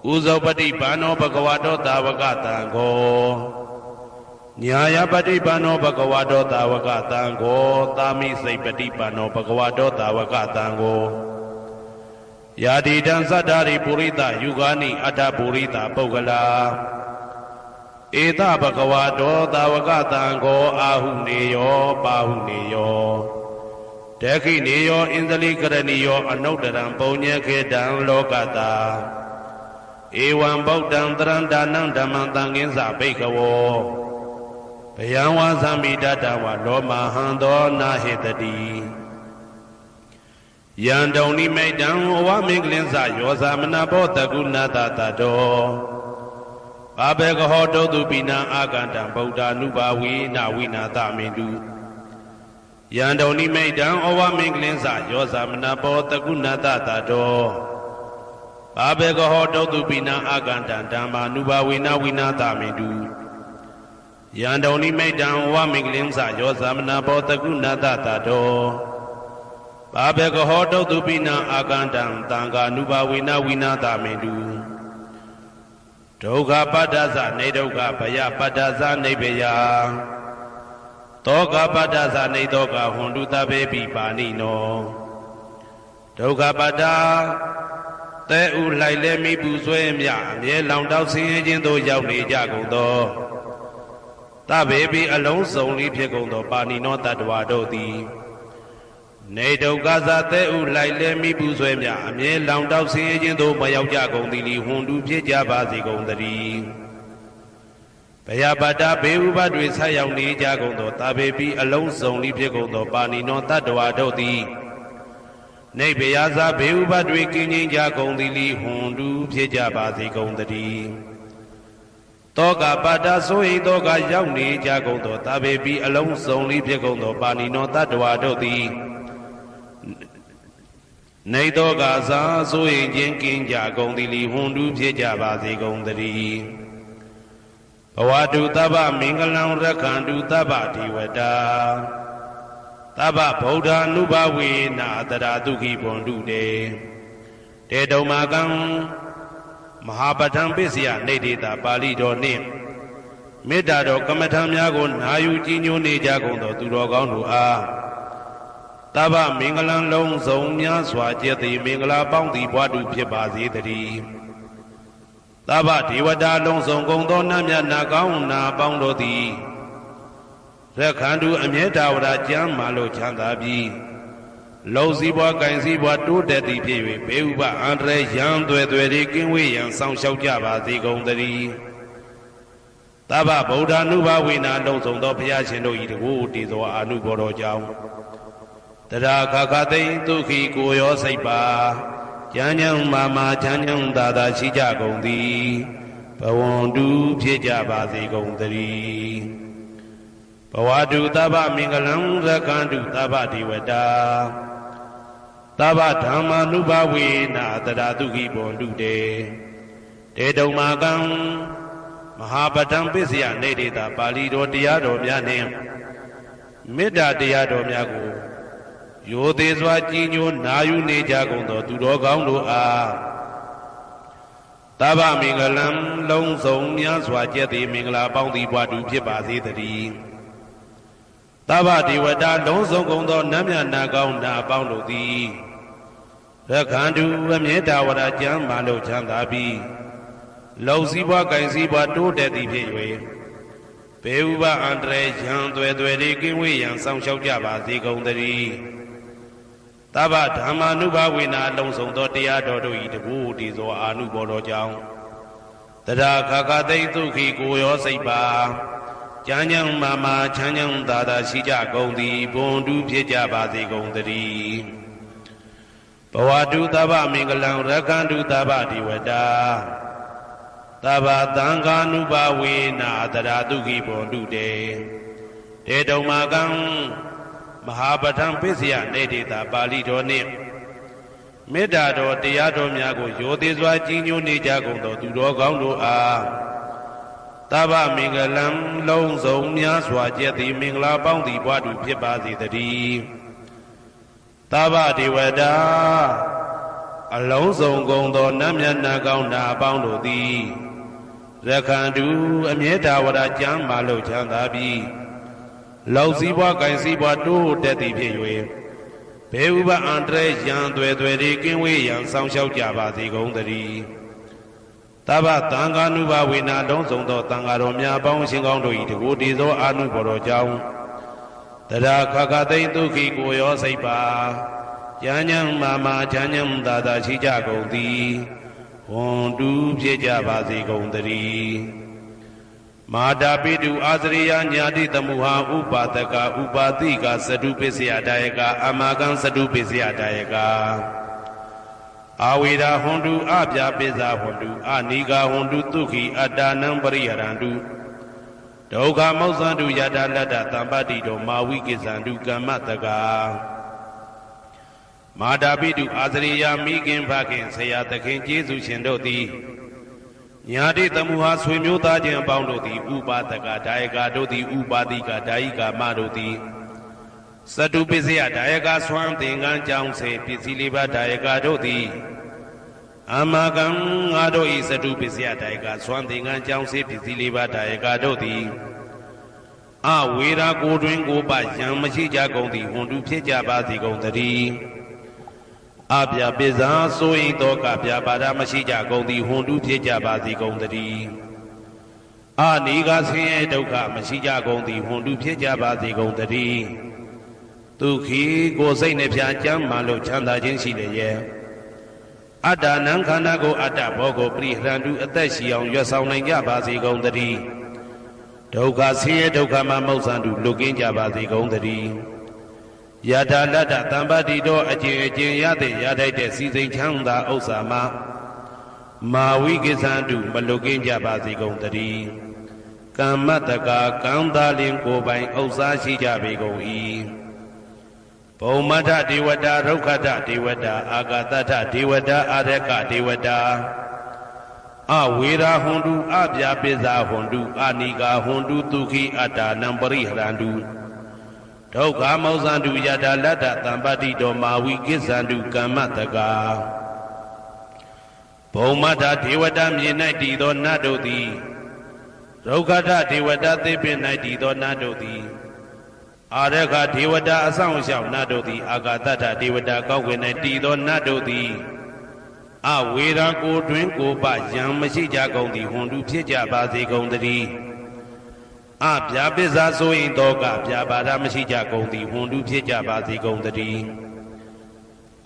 Uzaupati pano bhagavato tavakatango. Nyayapati pano bhagavato tavakatango. Tami saipati pano bhagavato tavakatango. Yadidan sadari purita yugani ada purita pogala. Eta bhagavato tavakatango ahuneyo pahuneyo. Deki niyo indali karaniyo anaudaram punya kedang lokata. Ewan Buddham tarandanang damantangin sabikawo. Bayawa samidatawa loma hando nahitadi. Yandoni maidang owa minglinsa yosa manabo tagunata tato. Babekaho dodu bina agandam Buddha nubawi na winata mindu. Yandoni maidang owa minglinsa yosa manabo tagunata tato. Babekaho dodu bina agandam dhamma nubawi na winata mindu. Yandoni maidang owa minglinsa yosa manabo tagunata tato. Babekaho dodu bina agandam tanga nubawi na winata mindu. Doga padasa nedoga baya padasa nebeya. Toga padasa nedoga hunduta bebi panino. Doga pada te ulaile mi buswe mya mye long dao sin yin do yauk ne ja gung do. Ta bebi along song li phit gung do panino tatwa do ti. Nedoga za te ulaile mi buswe mya mye long dao sin yin do ma yauk ja gung ti li hundu phit ja ba si gung tari. Bayabada Beuba Dwesa Yauni Jagondo, Tabebi alone only Pigondo, Bani Nota Doadoti. Nebeaza Beuba Dwekini Jagondi, Hundu, Pijabazi Gondadi. Toga Bada Soi Doga Yauni Jagondo, Tabebi alone only Pigondo, Bani Nota Doadoti. Nedoga Za Soi Jenkin Jagondi, Hundu, Pijabazi Gondadi. Bawadu taba mingalang rakandu taba diwada. Taba Buddha nubawi na tadatuki bondu de. Te domagang Mahabhatam bisya nedita pali do nim. Meda do kamatam yago nayu jinyo ne jagondo turogandu a. Taba mingalang long zong nya swajeti mingala bounty bwadu pibazi tari. Taba diwada long song gong do namya na kaung na bang do ti. Rakhandu amyeta wada jam malo chanda bi. Low zibwa kain zibwa do deti piwe beuba andre yang dwe dwe ri kinwe yang sang xiao jia ba zi gong tari. သဗ္ဗဗုဒ္ဓ ानु ဘဝေနာလုံးစုံသောဘုရားရှင်တို့ဤတကူတည်သောအာနုဘောတော်ကြောင့်တရားခါခသိမ့်ဒုက္ခိကိုရောစိတ်ပါဉာဏ်ဉာဏ်မာမာချမ်းချမ်းသာသာရှိကြကုန်သည်ဘဝန္တုဖြစ်ကြပါစေကုန်သတည်းဘဝတုသဗ္ဗမင်္ဂလံရကန္တုသဗ္ဗဒေဝတာသဗ္ဗဓမ္မာနုဘဝေနာတရာဒုက္ခိဘွန်တုတေတေတုံမာကံမဟာပတံပစ္စယနေတေတာပါဠိတော်တရားတော်များနှင့်မေတ္တာတရားတော်များကိုရိုသေစွာကြည်ညိုနာယူနေကြကုန်သောသူတော်ကောင်းတို့အားသဗ္ဗမင်္ဂလံလုံးစုံများစွာကျက်သည်မင်္ဂလာပေါင်းသည်ဘွားတူဖြစ်ပါစေတည်းသဗ္ဗဒေဝတာလုံးစုံကုန်သောနတ်မြတ်နာကောင်းနာပေါင်းတို့သည်ရခန္တုအမြဲတာဝရကျမ်းမာလို့ချမ်းသာပြီးလုံစည်းပွားကင်စည်းပွားတိုးတက်သည်ဖြစ်၍ဘေဥပအန္တရာယ်ရန်သွယ်သွယ်လေးကင်းဝေးရန်ဆောင်ရှောက်ကြပါစေကုန်သတည်းသဗ္ဗဓမ္မာနုဘဝေနာလုံးစုံသောတရားတော်တို့၏တကူတည်သောအာနုဘောတော်ကြောင့်တရားခါခသိမ့်ဒုက္ခိကိုရောစိတ်ပါဉာဏ်ဉာဏ်မာမာချမ်းချမ်းသာသာရှိကြကုန်သည်ဘွန်တုဖြစ်ကြပါစေကုန်သတည်းဘဝတုသဗ္ဗမင်္ဂလံရကန္တုသဗ္ဗဒေဝတာသဗ္ဗသံဃာနုဘဝေနာတရာဒုက္ခိဘွန်တုတေတေတုံမာကံမဟာပဋ္ဌံပစ္စယနေတေတာပါဠိတော်နှင့်မေတ္တာတော်တရားတော်များကိုရိုသေစွာကြီးညိုနေကြကုန်သောသူတော်ကောင်းတို့အားသဗ္ဗမင်္ဂလံလုံးစုံများစွာကျက်သည်မင်္ဂလာပေါင်းသည်ဘွားတူဖြစ်ပါစေတည်းသဗ္ဗဒေဝတာအလုံးစုံကုန်သောနတ်မြတ်နာကောင်းနာအပေါင်းတို့သည်ရခန္တုအမြဲတာဝရကျမ်းမာလို့ချမ်းသာပြီးလောက်စည်းပွားကင်စည်းပွားတိုးတက်သည်ဖြစ်၍ဘေဥပအန္တရာယ်ရန်သွယ်သွယ်တွေကင်းဝေးရန်ဆောင်ရှောက်ကြပါစေကုန်သတည်းသဗ္ဗသံဃာနုဘဝေနာလုံးစုံသောသံဃာတော်များပေါင်းရှင်ကောင်းတို့၏တကူတည်သောအာနုဘော်တော်ကြောင့်တရားခါခသိမ့်ဒုက္ခိကိုရောစိတ်ပါဉာဏ်ဉာဏ်မာမာချမ်းချမ်းသာသာရှိကြကုန်သည်ဝွန်တူဖြစ်ကြပါစေကုန်သတည်းမာတာပိတုအာသရိယညာတိတမှုဟာဥပါဒကဥပါတိကသတုပစ္စယဒါယကအမာကံသတုပစ္စယဒါယကအာဝေဒဟွန်တုအပြာပိဇာဟွန်တုအနိဂါဟွန်တုဒုက္ခိအတ္တနံပရိဟရန္တုဒုက္ခမောဇ္ဇန္တုယတာလတ္တသံပတ္တိတောမာဝိကိစ္ဆန္တုကမ္မတကာမာတာပိတုအာသရိယမိခင်ဖခင်ဆရာသခင်ကျေးဇူးရှင်တို့သည်ညာတိတမှုဟာဆွေမျိုးသားချင်းအပေါင်းတို့သည်ဥပါဒကဒါယကတို့သည်ဥပါတိကဒါယိကာမတို့သည်သတုပစ္စယဒါယကဆွမ်းသင်္ကန်းကြောင်းစေပစ္စည်းလေးပါးဒါယကတို့သည်အမကံငါတို့ဤသတုပစ္စယဒါယကဆွမ်းသင်္ကန်းကြောင်းစေပစ္စည်းလေးပါးဒါယကတို့သည်အဝေရာကိုတွင်ကိုပယံမရှိကြကုန်သည်ဟွန်တုဖြစ်ကြပါစေကုန်သတည်းအပြပိဇာဆိုရင်တော့ကပြပါဒမရှိကြကုန်သည်ဟွန်တုဖြစ်ကြပါစေကုန်သတည်းအနိဂါဆင်းရဲဒုက္ခမရှိကြကုန်သည်ဟွန်တုဖြစ်ကြပါစေကုန်သတည်းဒုက္ခိကိုစိတ်နှပြကျမ်းမာလို့ချမ်းသာခြင်းရှိလျက်အတ္တနံခန္ဓာကိုအတ္တဘောကိုပရိဟရန္တုအသက်ရှိအောင်ရွတ်ဆောင်နိုင်ကြပါစေကုန်သတည်းဒုက္ခဆင်းရဲဒုက္ခမှမောဇ္ဇန္တုလွတ်ကင်းကြပါစေကုန်သတည်းယထာလတ္တသံပတ္တိတော်အကျင့်အကျင့်ရတဲ့ရထိုက်တဲ့စီစိန်ချမ်းသာဥစ္စာမှာမာဝိကိစ္ဆန္တုမလွတ်ကင်းကြပါစေကုန်သတည်းကမ္မတကာကံသာလင်ကိုယ်ပိုင်ဥစ္စာရှိကြပေကုန်၏ဘုံမထဒေဝတာရုက္ခထဒေဝတာအာဂတထဒေဝတာအာရကဒေဝတာအဝေရာဟွန်တုအပြာပိဇာဟွန်တုအနိဂါဟွန်တုဒုက္ခိအတ္တနံပရိဟရန္တုဒုက္ခမောဇ္ဇန္တုယတာလတ္တသံပတ္တိတောမာဝိကိစ္ဆန္တုကမ္မတကာဘုံမထဒေဝတာမြေ၌တည်သောနတ်တို့သည်ဒုက္ခထဒေဝတာသေပင်၌တည်သောနတ်တို့သည်အာရခဒေဝတာအဆောင်ရှောက်နတ်တို့သည်အာဂတထဒေဝတာကောက်ွယ်၌တည်သောနတ်တို့သည်အဝေရာကိုတွင်ကိုပယံမရှိကြကုန်သည်ဟွန်တုဖြစ်ကြပါစေကုန်သတည်းအပြာပိဇာဆိုရင်တော့ကပြာပါဒမရှိကြကုန်သည်ဟွန်တုဖြစ်ကြပါစေကုန်သတည်း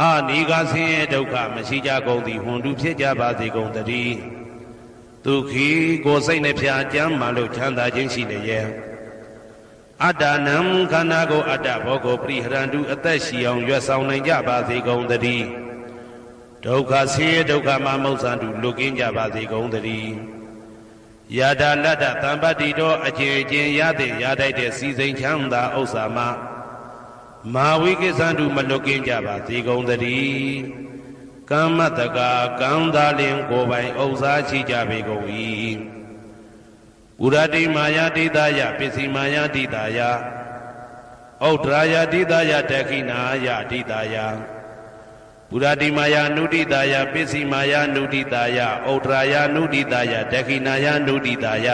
အနိဂါဆင်းရဲဒုက္ခမရှိကြကုန်သည်ဟွန်တုဖြစ်ကြပါစေကုန်သတည်း ဒုက္ခိကိုယ်စိတ်နှဖျားကြမ်းမှလို့ချမ်းသာခြင်းရှိလျက်အတ္တနံခန္ဓာကိုအတ္တဘောကိုပရိဟရန္တုအသက်ရှိအောင်ရွတ်ဆောင်နိုင်ကြပါစေကုန်သတည်းဒုက္ခဆင်းရဲဒုက္ခမမုတ်ဆန်တုလွတ်ကင်းကြပါစေကုန်သတည်းယတာလတ္တသံပတ္တိတော်အကျဉ်အကျဉ်ရတဲ့ရတိုက်တဲ့စီစိန်ချမ်းသာဥစ္စာမမာဝိကိသန္တုမလွတ်ကင်းကြပါစေကုန်သတည်းကမ္မတကာကံသာလင်ကိုယ်ပိုင်ဥစ္စာရှိကြပေကုန်၏ပုရတိမာယာတိတယပစ္စည်းမာယာတိတယဩဒရာယတိတယတခိနာယတိတယပုရတိမာယာနုတိတယပစ္စည်းမာယာနုတိတယဩဒရာယနုတိတယတခိနာယနုတိတယ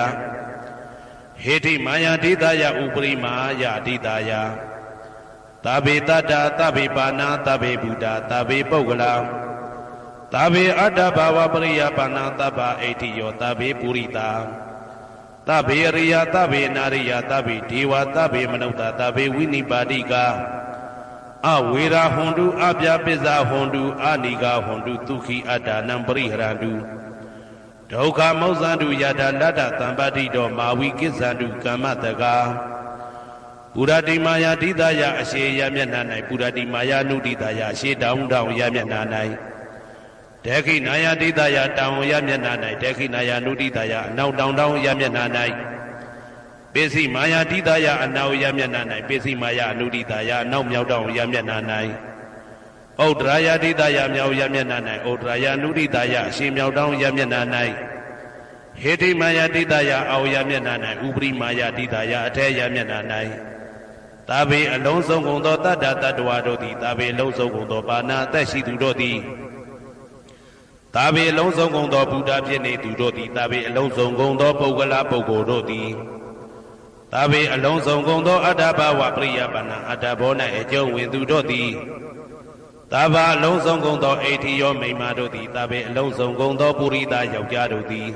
ဟေတိမာယာတိတယဥပရိမာယတိတယသဗ္ဗေတတ္တသဗ္ဗေပါဏာသဗ္ဗေဗုဒ္ဓသဗ္ဗေပုဂ္ဂလာသဗ္ဗေအတ္တဘာဝပရိယပါဏာသဗ္ဗအိဋ္ဌိယောသဗ္ဗေပုရိတာသဗ္ဗေရိယသဗ္ဗေနာရိယသဗ္ဗေဒေဝသဗ္ဗေမနုဿသဗ္ဗေဝိနိပါတိကအဝေရာဟွန်တုအပြပစ္စာဟွန်တုအနိကာဟွန်တုဒုက္ခိအတ္တနံပရိဟရန္တုဒုက္ခမောဇ္ဇန္တုယတာလတ္တသံပတ္တိတောမာဝိကိစ္ဆန္တုကမ္မတကာပုရတိမာယာတိတယအရှိယမျက်နှာ၌ပုရတိမာယာနုတိတယအရှိတောင်းတောင်းယမျက်နှာ၌ဒေခိနာယတိတယတောင်းယမျက်နှာ၌ဒေခိနာယနုတိတယအနောက်တောင်းတောင်းယမျက်နှာ၌ပိစိမာယာတိတယအနောက်ယမျက်နှာ၌ပိစိမာယာအနုတိတယအနောက်မြောက်တောင်းယမျက်နှာ၌ဩဒရာယတိတယမြောက်ယမျက်နှာ၌ဩဒရာယနုတိတယအရှိမြောက်တောင်းယမျက်နှာ၌ဟေတိမာယာတိတယအောက်ယမျက်နှာ၌ဥပရိမာယာတိတယအထဲယမျက်နှာ၌သာဘေအလုံးစုံကုန်သောတတ္တတတ္တဝါတို့သည်သာဘေအလုံးစုံကုန်သောပါဏာအသက်ရှိသူတို့သည်သာဘေအလုံးစုံကုန်သောဘုရားဖြစ်နေသူတို့သည်သာဘေအလုံးစုံကုန်သောပုဂ္ဂလပုဂ္ဂိုလ်တို့သည်သာဘေအလုံးစုံကုန်သောအတ္တဘဝပရိယပါဏာအတ္တဘော၌အကျုံးဝင်သူတို့သည်သာဘာအလုံးစုံကုန်သောအိဋ္ဌိယောမိမ္မာတို့သည်သာဘေအလုံးစုံကုန်သောပုရိသယောက်ျားတို့သည်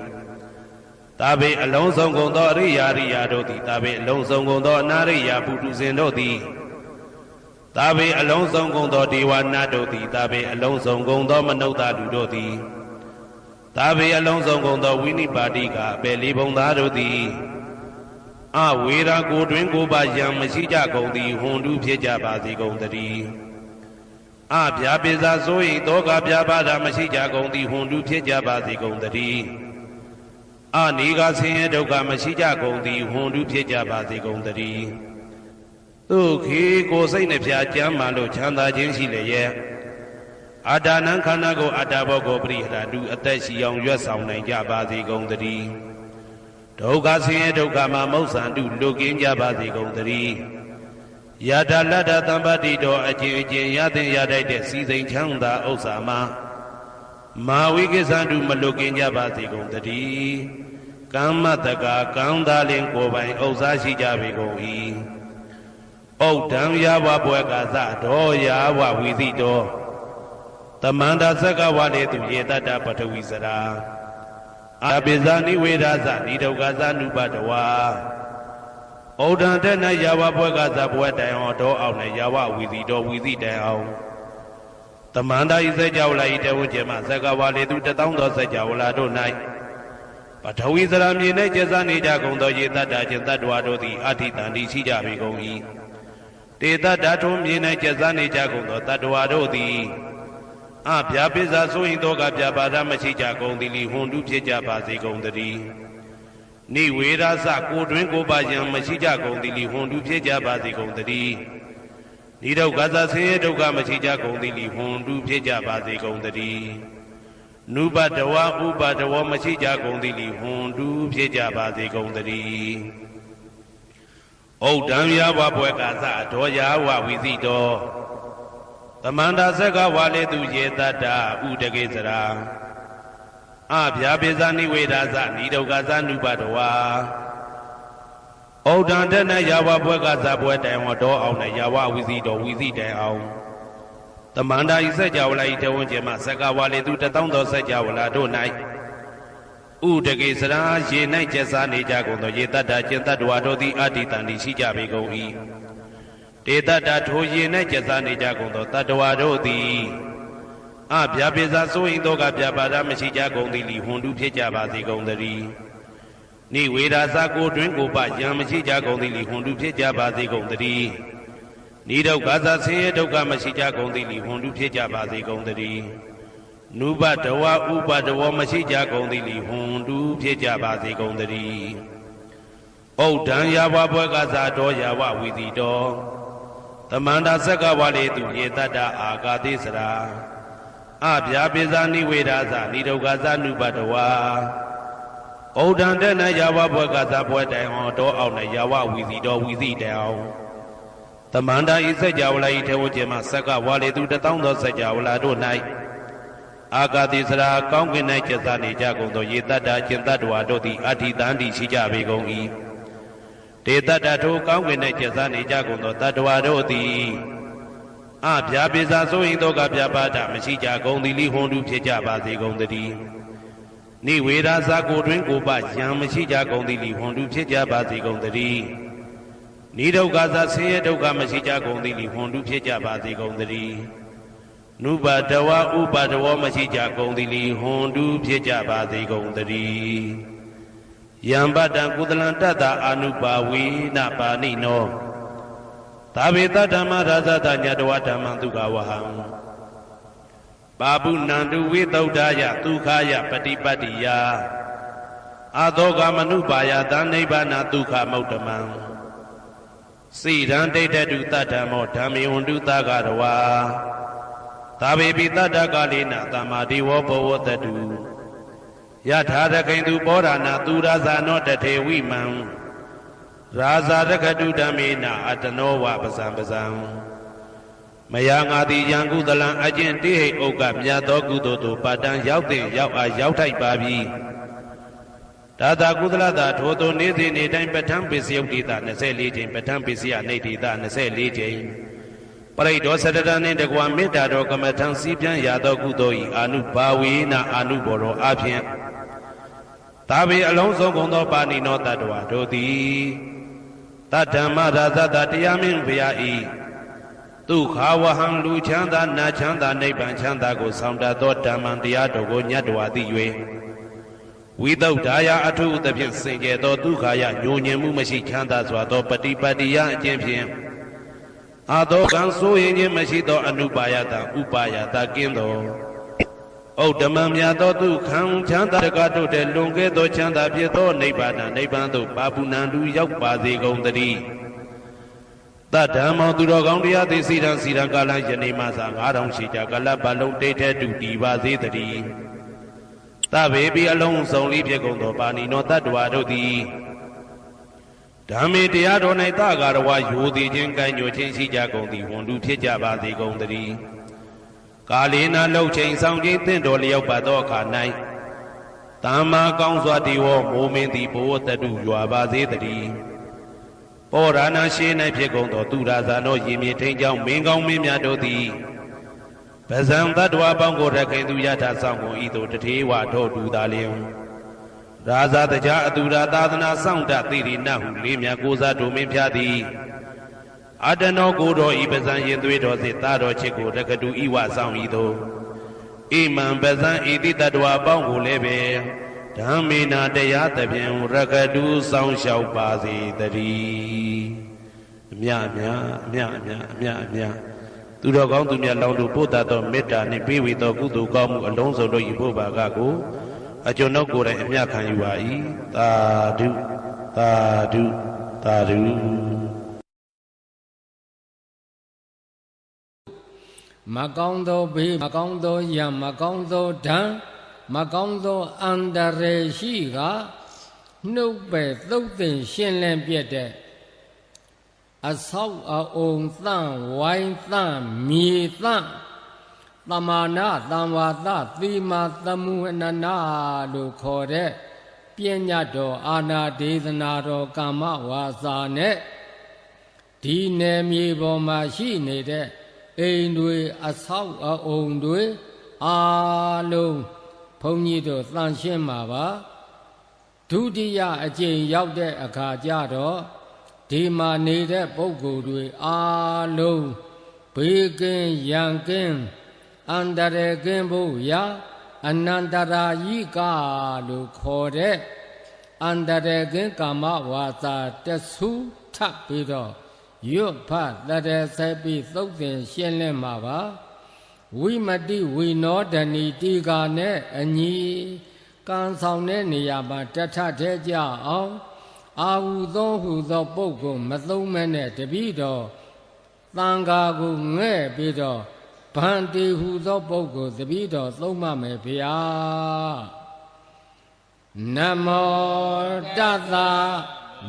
သာဘေအလုံးစုံကုန်သောအရိယာရိယာတို့သည်သာဘေအလုံးစုံကုန်သောအနာရိယာပုထုဇဉ်တို့သည်သာဘေအလုံးစုံကုန်သောဒေဝနာတို့သည်သာဘေအလုံးစုံကုန်သောမနုဿလူတို့သည်သာဘေအလုံးစုံကုန်သောဝိနိပါတိကအပေလေးဘုံသားတို့သည်အဝေရာကိုတွင်ကိုပါယံမရှိကြကုန်သည်ဟွန်တုဖြစ်ကြပါစေကုန်တည်းအဗျာပိစာဆို၏တောကဗျာပါဒမရှိကြကုန်သည်ဟွန်တုဖြစ်ကြပါစေကုန်တည်းအနိကဆင်းရဲဒုက္ခမရှိကြကုန်သည်ဟွန်တုဖြစ်ကြပါစေကုန်တည်းဒုက္ခိကိုယ်စိတ်နှဖျားကြမ်းမှလို့ချမ်းသာခြင်းရှိလျက်အတ္တနံခန္ဓာကိုအတ္တဘောကိုပရိဟရတုအသက်ရှိအောင်ရွတ်ဆောင်နိုင်ကြပါစေကုန်တည်းဒုက္ခဆင်းရဲဒုက္ခမှာမုတ်ဆန်တုလွတ်ကင်းကြပါစေကုန်တည်းယတာလတ္တသံပတ္တိတော်အကျဉ်အကျဉ်ရတဲ့ရတိုက်တဲ့စီစိန်ချမ်းသာဥစ္စာမှာမာဝိကိသန္တုမလွတ်ကင်းကြပါစေကုန်တည်းကမ္မတကာကံသာလင်ကိုယ်ပိုင်ဥစ္စာရှိကြပေကုန်၏ဩဒံယာဝဘွယ်ကသဒောယာဝဝိသိတောတမန္တသက္ကဝလေသူယေတတပထဝီစရာအပိဇာနိဝေဒသနိဒုက္ခသနုပတဝါဩဒံတဲ့၌ယာဝဘွယ်ကသဘွယ်တိုင်အောင်တောအောင်၌ယာဝဝိသိတောဝိသိတိုင်အောင်တမန္တဤစัจ java လာဤတဝဉ္ဇေမသက္ကဝလေသူတသောသောစัจ java လာတို့၌ပထဝီစရာမြေ၌ကျက်စားနေကြကုန်သောယေတတခြင်းတတ္တဝါတို့သည်အဋ္ဌိတန္တိရှိကြပေကုန်၏တေတတ္တထုံးမြေ၌ကျက်စားနေကြကုန်သောတတ္တဝါတို့သည်အဗျာပိစာဆိုရင်တော့ကဗျာပါဒမရှိကြကုန်သည်လီဟွန်တုဖြစ်ကြပါစေကုန်တည်းနိဝေရသကိုတွင်ကိုပါယံမရှိကြကုန်သည်လီဟွန်တုဖြစ်ကြပါစေကုန်တည်းနိဒုက္ခသဆင်းရဲဒုက္ခမရှိကြကုန်သည်လီဟွန်တုဖြစ်ကြပါစေကုန်တည်းနုပတဝဥပတဝမရှိကြကုန်သည်လီဟွန်တုဖြစ်ကြပါစေကုန်တည်းဩဒံယာဝဘွယ်ကသဒောယာဝဝိသိတောသမန္တာသက္ကဝါလေသူယေတတ္တဥဒကေစရာအဗျာပိဇာနိဝေဒသနိဒုက္ခသနုပတဝါဩဒံတဲ့၌ယာဝဘွယ်ကသဘွယ်တိုင်ဝတော်အောင်၌ယာဝဝိသိတောဝိသိတိုင်အောင်တမန္တာဤစัจ java လာဤတဝဉ္ဇေမသက္ကဝါလေသူတသောသောစัจ java လာတို့၌ဥဒကေစရာရေ၌ကျက်စားနေကြကုန်သောယေတတ္တကျင်တတ္တဝါတို့သည်အဋ္ဌိတန္တိရှိကြပေကုန်၏တေတ္တထိုရေ၌ကျက်စားနေကြကုန်သောတတ္တဝါတို့သည် ဗျာပိစာစိုးရင်တော့ကဗျာပါဒမရှိကြကုန်သည်လီဟွန်တုဖြစ်ကြပါစေကုန်သတည်းနိဝေဒာစာကိုတွင်ကိုပယံမရှိကြကုန်သည်လီဟွန်တုဖြစ်ကြပါစေကုန်သတည်းနိဒုက္ခသာဆင်းရဲဒုက္ခမရှိကြကုန်သည်လီဟွန်တုဖြစ်ကြပါစေကုန်သတည်းနုပတဝဥပတဝမရှိကြကုန်သည်လီဟွန်တုဖြစ်ကြပါစေကုန်သတည်းဩဒံယာဝဘွဲကသာတော်ယာဝဝီတိတော်သမန္တာဆက်ကဝါလေသူယေတတ္တအာဂါတိစရာဗျာပိစာနိဝေဒာသနိဒုက္ခသနုပတဝါဩဒံတဲ့နယာဝဘွဲကသာဘွဲတိုင်အောင်တော်အောင်နဲ့ယာဝဝီတိတော်ဝီတိတိုင်အောင်သမန္တာဤစัจ java လာဤထေဝကျမဆက်ကဝါလေသူတသောသောစัจ java လာတို့၌အာဂါတိစရာကောင်းကင်၌ကျက်စားနေကြကုန်သောယေတတ္တကျင်တ္တဝါတို့သည်အဋ္ဌိတန်တိရှိကြပေကုန်၏ဒေတတ္တထိုကောင်းကင်၌ကျက်စားနေကြကုန်သောတတ္တဝါတို့သည်ဗျာပိစာဆိုရင်တော့ကဗျာပါဒမရှိကြကုန်သည်လိဟွန်တုဖြစ်ကြပါစေကုန်သတည်းနိဝေဒာစာကိုတွင်ကိုပယံမရှိကြကုန်သည်လိဟွန်တုဖြစ်ကြပါစေကုန်သတည်းနိဒုက္ခသာဆင်းရဲဒုက္ခမရှိကြကုန်သည်လိဟွန်တုဖြစ်ကြပါစေကုန်သတည်းနုပတဝဥပတဝမရှိကြကုန်သည်လိဟွန်တုဖြစ်ကြပါစေကုန်သတည်းယံပတံကုသလံတတ္တအာနုပါဝေနပါဏိနောသာဝေတဓမ္မရာဇတညတဝဓမ္မံဒုက္ခဝဟံပါပုဏန္တုဝိသုဒ္ဓယဒုက္ခယပฏิပတ္တိယအသောကမနုပါယသနိဗ္ဗာနဒုက္ခမௌတမံစိရံဒိဋ္ဌတုတတ္တမောဓမ္မေဝန္တုသကရဝါသာဝေပိတတ္တကာလေနသမ္မာတိဝဘဝတတုယထာရခိန်သူပောရဏသူရဇာနောတထေဝိမံရာဇာရခတုဓမ္မေနအတနောဝပဇံပဇံမယငါတိယံကုသလံအကျင့်တိဟိဥက္ကမြတ်သောကုသိုလ်တို့ပါတံရောက်တဲ့ရောက်အားရောက်ထိုက်ပါပြီဒါသာကုသလသာထိုသို့နေ့စဉ်နေ့တိုင်းပဋ္ဌာန်းပိစယုတ်တိတာ24ကြိမ်ပဋ္ဌာန်းပိစယနေတိတာ24ကြိမ်ပရိဒောသတ္တနှင့်တကွာမေတ္တာတော်ကမ္မထံစီးပြန်ရသောကုသိုလ်ဤအာနုဘာဝေနအာနုဘောရောအဖြင့်သာဝေအလုံးစုံကုန်သောပါဏိနောတတ္တဝါတို့သည်တတ္တမရာဇတတရားမင်းဘုရားဤဒုက္ခဝဟံလူချမ်းသာနတ်ချမ်းသာနိဗ္ဗာန်ချမ်းသာကိုဆောင်တတ်သောဓမ္မံတရားတော်ကိုညတ်တော်သိ၍ဝိသုဒ္ဓါယအထုသဖြင့်စင်ကြယ်သောဒုက္ခယညိုညင်မှုမရှိချမ်းသာစွာသောပฏิပတ်တိယအကျင့်ဖြင့်အာသောကံဆိုရင်ခြင်းမရှိသောအနုပါယတဥပါယတကင်းသောဩဓမ္မမြတ်သောဒုက္ခံချမ်းသာတကတို့တဲ့လွန်ကဲသောချမ်းသာဖြစ်သောနိဗ္ဗာန်နိဗ္ဗာန်သို့ပါပုဏ္ဏတုရောက်ပါစေကုန်သတည်းတတ္တမောသူတော်ကောင်းတရားသိစီရန်ကာလယနေ့မှသာ9000ရှိကြကလပ်ပတ်လုံးတိတ်ထဲတူတည်ပါစေတည်းသဗ္ဗေပိအလုံးစုံလေးဖြစ်ကုန်သောပါဏိနောတတ္တဝါတို့သည်ဓမ္မေတရားတော်၌သကာရဝယောသည်ခြင်းကံညွှန်ခြင်းရှိကြကုန်သည်ဝန်တုဖြစ်ကြပါစေကုန်သတည်းကာလေနာလှုပ်ချိန်ဆောင်ခြင်းတင့်တော်လျောက်ပါသောအခါ၌တမ္မာကောင်းစွာတည်ဝမိုးမင်းသည်ဘဝတတုရွာပါစေတည်းပောရဏရှိ၌ဖြစ်ကုန်သောသူရာဇာနောရင်မြေထိန်ကြောင့်မင်းကောင်းမင်းများတို့သည်ပဇံတတ္တဝါပေါင်းကိုရခင်သူယထာဆောင်ကုန်ဤသို့တထေဝထောတူသာလျင်ရာဇာတကြအတူရာသာသနာဆောင်တသိရိနဟုလေးမြတ်ကိုစားတို့မင်းဖျားသည်အတနောကိုတော်ဤပဇံရင်သွေးတော်စေသားတော်ချစ်ကိုရကတူဤဝဆောင်ဤသို့ဣမံပဇံဤတိတတ္တဝါပေါင်းကိုလည်းပဲဓမ္မေနာတရားသဖြင့်ရကတူဆောင်လျှောက်ပါစေတည်းအမြအမြသူတော်ကောင်းသူမြတ်လောင်းတို့ပို့တတ်သောမေတ္တာနှင့်ပေးဝေသောကုသိုလ်ကောင်းမှုအလုံးစုံတို့ဤဘုရားကကိုအကျွန်ုပ်ကိုယ်တိုင်အမြခံယူပါ၏သာဓုသာဓုသာဓု
မကောင်းသောဘေးမကောင်းသောယံမကောင်းသောဓာန်မကောင်းသောအန္တရာယ်ရှိကနှုတ်ပဲသုတ်သင်ရှင်းလင်းပြတဲ့အဆောက်အုံသန့်ဝိုင်းသန့်မြေသန့်သမာနာသံဝါသသီမာသမုဟနနာလို့ခေါ်တဲ့ပညာတော်အာနာဒေသနာတော်ကာမဝါစာနဲ့ဒီနယ်မြေပေါ်မှာရှိနေတဲ့အိမ်တွေအဆောက်အအုံတွေအားလုံးဘုန်းကြီးတို့သန့်ရှင်းမှာပါဒုတိယအကြိမ်ရောက်တဲ့အခါကျတော့ဒီမှာနေတဲ့ပုဂ္ဂိုလ်တွေအားလုံးဘေးကင်းရန်ကင်း အန္တရာယ်ကင်းဖို့ရာအနန္တရာယိကလို့ခေါ်တဲ့အန္တရာယ်ကင်းကာမဝါစာတဆူထပ်ပြီးတော့ရွတ်ဖတ်တရေဆက်ပြီးသုတ်သင်ရှင်းလင်းမှာပါဝိမတိဝိနောဒဏီတိကာနဲ့အညီကံဆောင်တဲ့နေရာမှာတထထဲကြအောင်အာဟုသောဟုသောပုဂ္ဂိုလ်မသုံးမဲ့နဲ့တပည့်တော်သံဃာကိုငဲ့ပြီးတော့ဗန္တိဟုသောပုဂ္ဂိုလ်တပည့်တော်သုံးမှမယ်ဗျာနမောတသ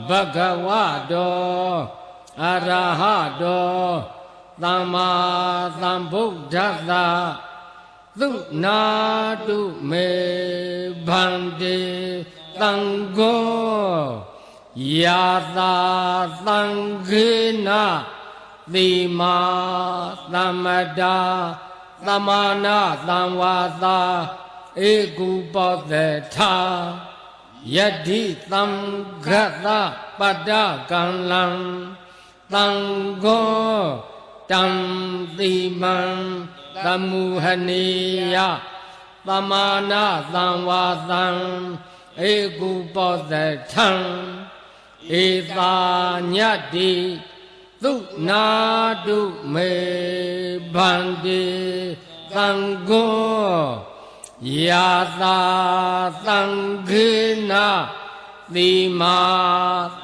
ဗုဒ္ဓဝါတောအရဟတောသမ္မာသမ္ဗုဒ္ဓတ္တသုနာတုမေဗန္တိသံဃောယာတာသံဃေနသီမာသမ္မတာသမာနာသံဝါသာဧကုပောသေထာယတိသံဃတပတ္တကံလံသံဃောတံတိမံသမုဟနေယသမာနာသံဝါသံဧကုပောသေထံဧသာညတိသုနာတုမေဗန္တိသံဃောယာတာသံဃေနသီမာ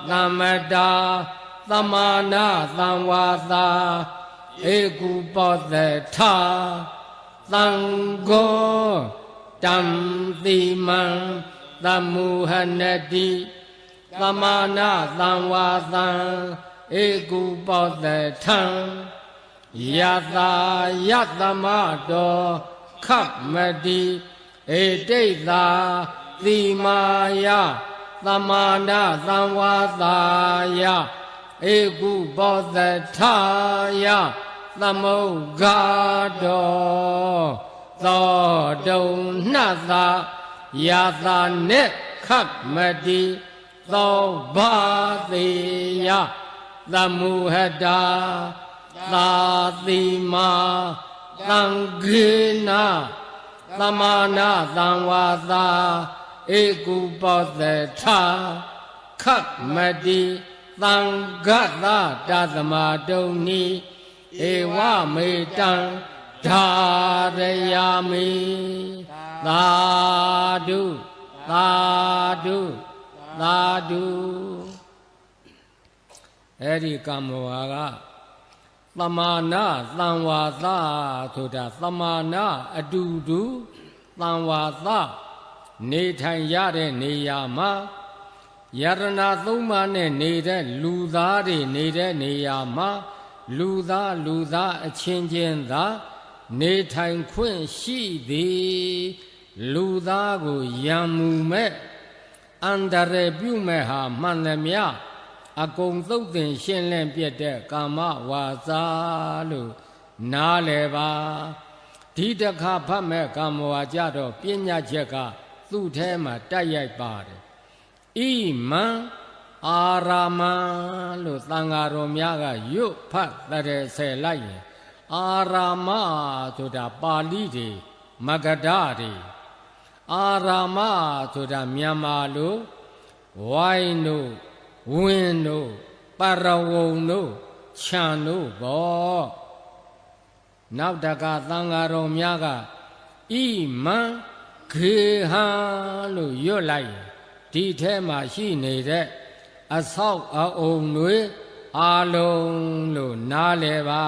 သမ္မတာသမာနာသံဝါသာဧကုပောသေထာသံဃောတံတိမံသမုဟနတိသမာနာသံဝါသံဧကုပောသေထံယတာယသမတောခမတိဧတိတာသီမာယသမာနာသံဝါသာယဧကုပောသေထာယသမုဂ္ဂါတောသောတုံနှသာယတာနေခမတိသောဘာတိယသမုဟတာသာတိမာသံဃေနသမာနာသံဝါသာဧကုပောသေထာခမတိသံဃတတသမတုံနိဧဝမေတံဓာရယာမိသာဓုသာဓုသာဓုအဲ့ဒီကမ္မဝါကသမာနာသံဝါသဆိုတာသမာနာအတူတူသံဝါသနေထိုင်ရတဲ့နေရာမှာယရဏသုံးပါးနဲ့နေတဲ့လူသားတွေနေတဲ့နေရာမှာလူသားအချင်းချင်းသာနေထိုင်ခွင့်ရှိသည်လူသားကိုယံမူမဲ့အန္တရာယ်ပြုမဲ့ဟာမှန်သမျှအကုန်သုတ်သင်ရှင်းလင်းပြတဲ့ကာမဝါစာလို့နားလည်ပါဒီတခါဖတ်မဲ့ကာမဝါကြတော့ပညာချက်ကသူ့ထဲမှာတိုက်ရိုက်ပါတယ်ဣမံအာရာမံလို့သံဃာတော်များကရွတ်ဖတ်တဲ့ဆယ်လိုက်ရင်အာရာမဆိုတာပါဠိတွေမဂဓတွေအာရာမဆိုတာမြန်မာလိုဝိုင်းတို့ဝင်းတို့ပရဝုံတို့ခြံတို့ပေါ့နောက်တကသံဃာတော်များကဣမံခေဟံလို့ရွတ်လိုက်ဒီထဲမှာရှိနေတဲ့အဆောက်အအုံတွေအာလုံးလို့နားလည်ပါ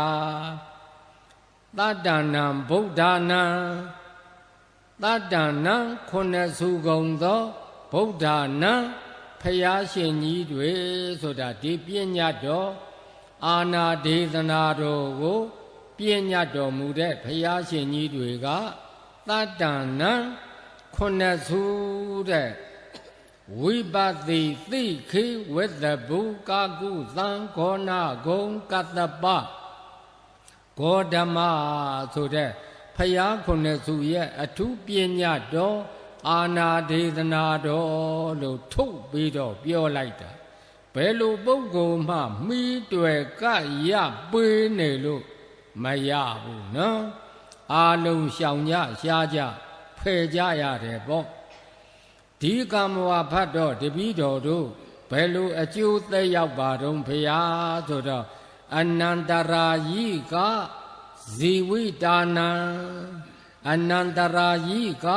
တတ္တနံဗုဒ္ဓနာတတ္တနံခုနှစ်စုကုန်သောဗုဒ္ဓနာဖယားရှင်ကြီးတွေဆိုတာဒီပညာတော်အာနာဒေသနာတော်ကိုပညာတော်မူတဲ့ဖယားရှင်ကြီးတွေကတတ္တနံခုနှစ်စုတဲ့ဝိပတိသိခိဝိသဗုကာကုသံဂောနာဂုံကတ္တပဂေါဓမဆိုတဲ့ဖယားခုနှစ်စုရဲ့အထူးပညာတော်အာနာဒေသနာတော်လို့ထုတ်ပြီးတော့ပြောလိုက်တာဘယ်လိုပုဂ္ဂိုလ်မှမိတွေ့ကရပေးနေလို့မရဘူးနော် အာလုံးရှောင်ကြရှားကြဖယ်ကြရတယ်ပေါ့ဒီကံမဝဖတ်တော့တပည့်တော်တို့ဘယ်လိုအကျိုးသက်ရောက်ပါတော့ဖရာဆိုတော့အနန္တရာယိကဇီဝိတာနံအနန္တရာယိက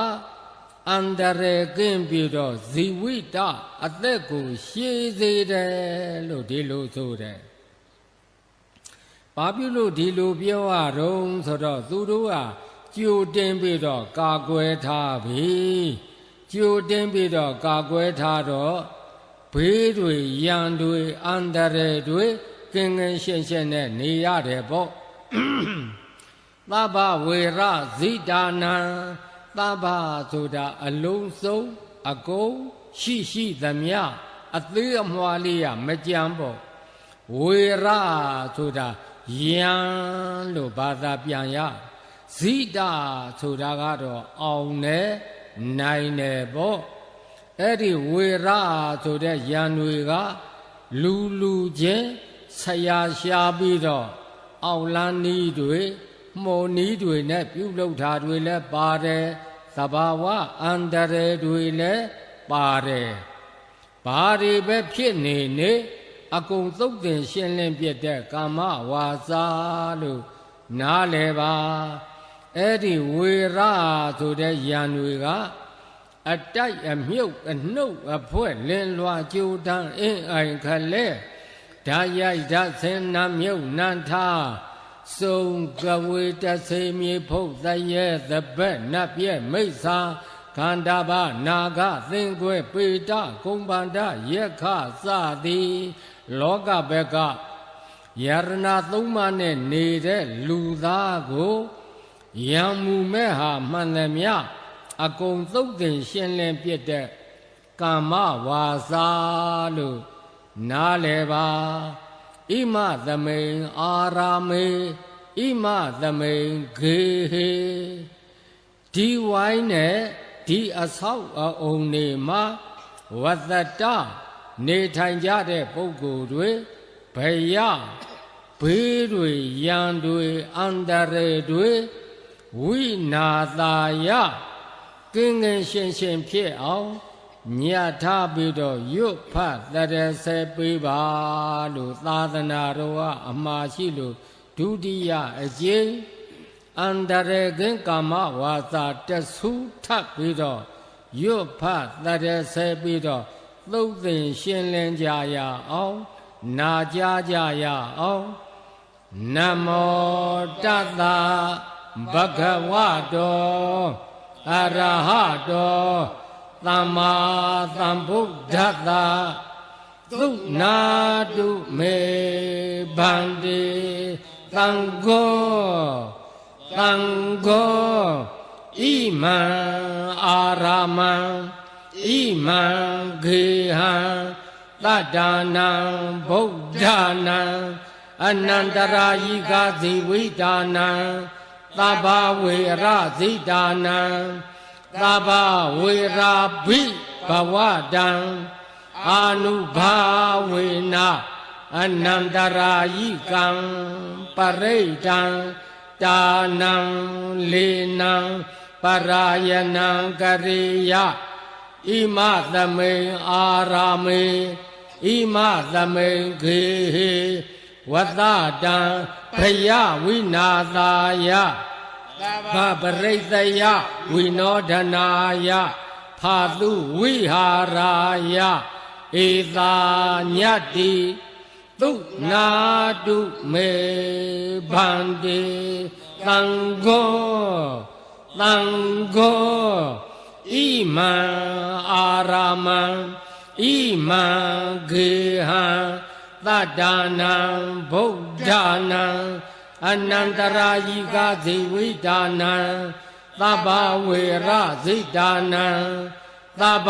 အန္တရေကင်းပြီးတော့ဇီဝိတအသက်ကိုရှည်စေတယ်လို့ဒီလိုဆိုတယ်ဘာဖြစ်လို့ဒီလိုပြောရတော့ဆိုတော့သူတို့ကကြိုတင်ပြီးတော့ကာကွယ်ထားပြီကြိုတင်ပြီးတော့ကာကွယ်ထားတော့ဘေးတွေရန်တွေအန္တရာယ်တွေကင်းကင်းရှင်းရှင်းနဲ့နေရတယ်ပေါ့သဗ္ဗဝေရဇိတာနံသဗ္ဗဆိုတာအလုံးစုံအကုန်ရှိသမျှအသေးအမွှားလေးရမကြမ်းပေါ့ဝေရဆိုတာယံလို့ဘာသာပြန်ရဇိတာဆိုတာကတော့အောင်တယ်နိုင်တယ်ပေါ့အဲ့ဒီဝေရဆိုတဲ့ယံတွေကလူချင်းဆရာရှားပြီးတော့အောင်လန်းနီးတွေမော်နီးတွေနဲ့ပြုလုပ်တာတွေလည်းပါတယ်သဘာဝအန္တရာယ်တွေလည်းပါတယ်ဘာတွေပဲဖြစ်နေအကုန်သုတ်တင်ရှင်းလင်းပြတဲ့ကာမဝါစာလို့နားလဲပါအဲ့ဒီဝေရဆိုတဲ့ယံတွေကအတိုက်အမြုပ်အနှုတ်အဖွဲ့လင်းလွှာကြိုတန်းအင်းအိုင်ခလဲဓာရိုက်ဓာဆင်းနှမြုပ်နန်းထားစုံကဝေတဆေမြေဖုတ်သရဲသဘက်နတ်ပြဲမိစ္ဆာခန္ဓာဘနာဂသင်္ကွဲပေတကုံပန္ဒယက္ခစသည်လောကဘက်ကယရဏသုံးပါးနဲ့နေတဲ့လူသားကိုယံမူမဲ့ဟာမှန်သမျှအကုန်သုတ်တင်ရှင်းလင်းပြတဲ့ကာမဝါစာလို့နားလဲပါဣမသမိန်အာရာမေဣမသမိန်ဂေဟေဒီဝိုင်းနဲ့ဒီအဆောက်အအုံတွေမှာဝတ္တတနေထိုင်ကြတဲ့ပုဂ္ဂိုလ်တွေဘယဘေးတွေရန်တွေအန္တရာယ်တွေဝိနာသာယကင်းကင်းရှင်းရှင်းဖြစ်အောင်ညှထားပြီးတော့ရွတ်ဖတ်တရစေပေးပါလို့သာသနာတော်ကအမှားရှိလို့ဒုတိယအကျိန်အန္တရေကင်းကာမဝါစာတဆူထပ်ပြီးတော့ရွတ်ဖတ်တရစေပြီးတော့သုတ်သင်ရှင်းလင်းကြရအောင်နာကြားကြရအောင်နမောတတ္တဘဂဝတောအရဟတောသမ္မာသမ္ဗုဒ္ဓတ္တသုနာတုမေဗန္တိသံဃောဣမံအာရမံဣမံဂေဟံတတ္တာနံဗုဒ္ဓနာအနန္တရာယိကဇိဝိတာနံသဗ္ဗဝေရဇိတာနံသဗ္ဗဝေရာဘိဘဝတံအာနုဘာဝေနအနန္တရာယိကံပရိတံတာနံလေနံပရာယနံကရိယဣမသမိန်အာရာမေဣမသမိန်ဂေဟေဝတ္တတံဘယဝိနာသာယဗပရိတယဝိနောဒနာယဖာတုဝိဟာရာယဧသာညတ္တိသုနာတုမေဗန္တိသံဃောဣမံအာရမံဣမံဂေဟံတတ္တာနံဗုဒ္ဓနာအနန္တရာယိကဇိဝိတာနံသဗ္ဗဝေရဇိတာနံသဗ္ဗ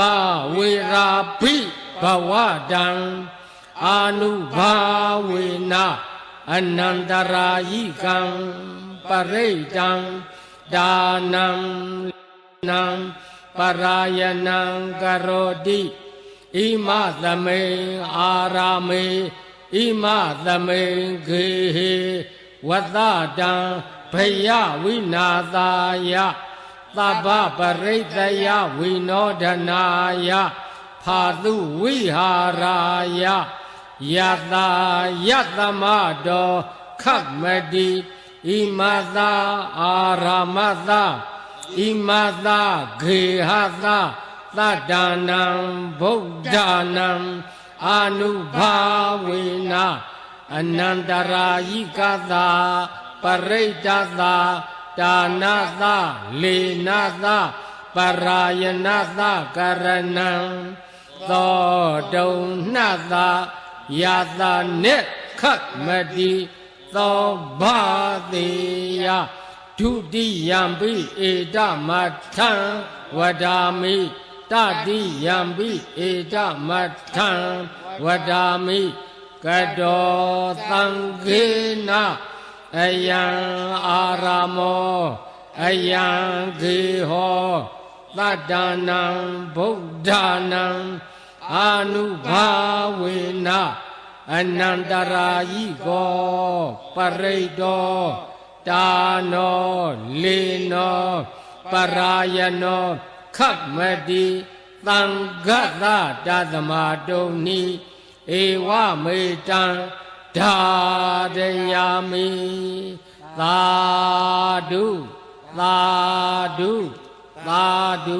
ဝေရာဘိဘဝတံအာနုဘာဝေနအနန္တရာယိကံပရိတံဒါနံနံပရာယနံကရောတိဣမသမိန်အာရာမေဣမသမိန်ဂေဟေဝတ္တတံဘ ဘယဝိနာသာယသဗ္ဗပရိတ္တယဝိနောဒနာယဖာတုဝိဟာရာယယတာယတမတောခတ်မတိဣမသာအာရမသာဣမသာဂေဟသာသတ္တနံဗုဒ္ဓနံအာနုဘာဝေနအနန္တရာယိကသာပရိတ္တသာဒါနသာလေနသာပရာယနသာကရဏံသောတုံနှသာယတာနေခတ်မတိသောဘာတိယဒုတိယံပိဧတမထံဝဒာမိတတိယံပိဧတမထံဝဒာမိကတောသံဃေနအယံအာရမောအယံဂေဟောသတ္တနံဗုဒ္ဓနံအာနုဘာဝေနအနန္တရာယိကောပရိတ္တောတာနောလေနောပရာယနောခတ်မတိသံဃတတသမတုန်နိဧဝမေတံဓာရယာမိသာဓုသာဓုသာဓု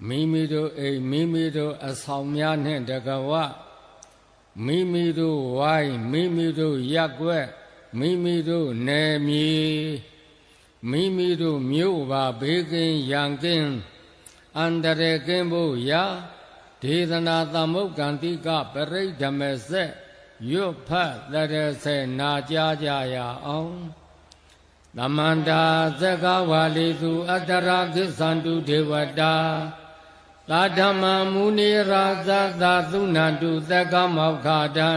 မိမိတို့အိမ်မိမိတို့အဆောင်များနှင့်တကဝမိမိတို့ဝိုင်းမိမိတို့ရက်ွက်မိမိတို့နယ်မြေမိမိတို့မြို့ပါဘေးကင်းရန်ကင်းအန္တရာယ်ကင်းဖို့ရာဒေသနာသမုတ်ကံတိကပရိဒ္ဓမဆက်ရွတ်ဖတ်တရစေနာကြားကြရအောင်သမန္တာသက္ကဝါလိသူအတ္တရာခိသန္တုဒေဝတာသာဓမ္မမုနိရာဇသာသုဏန္တုသက္ကမောက္ခတံ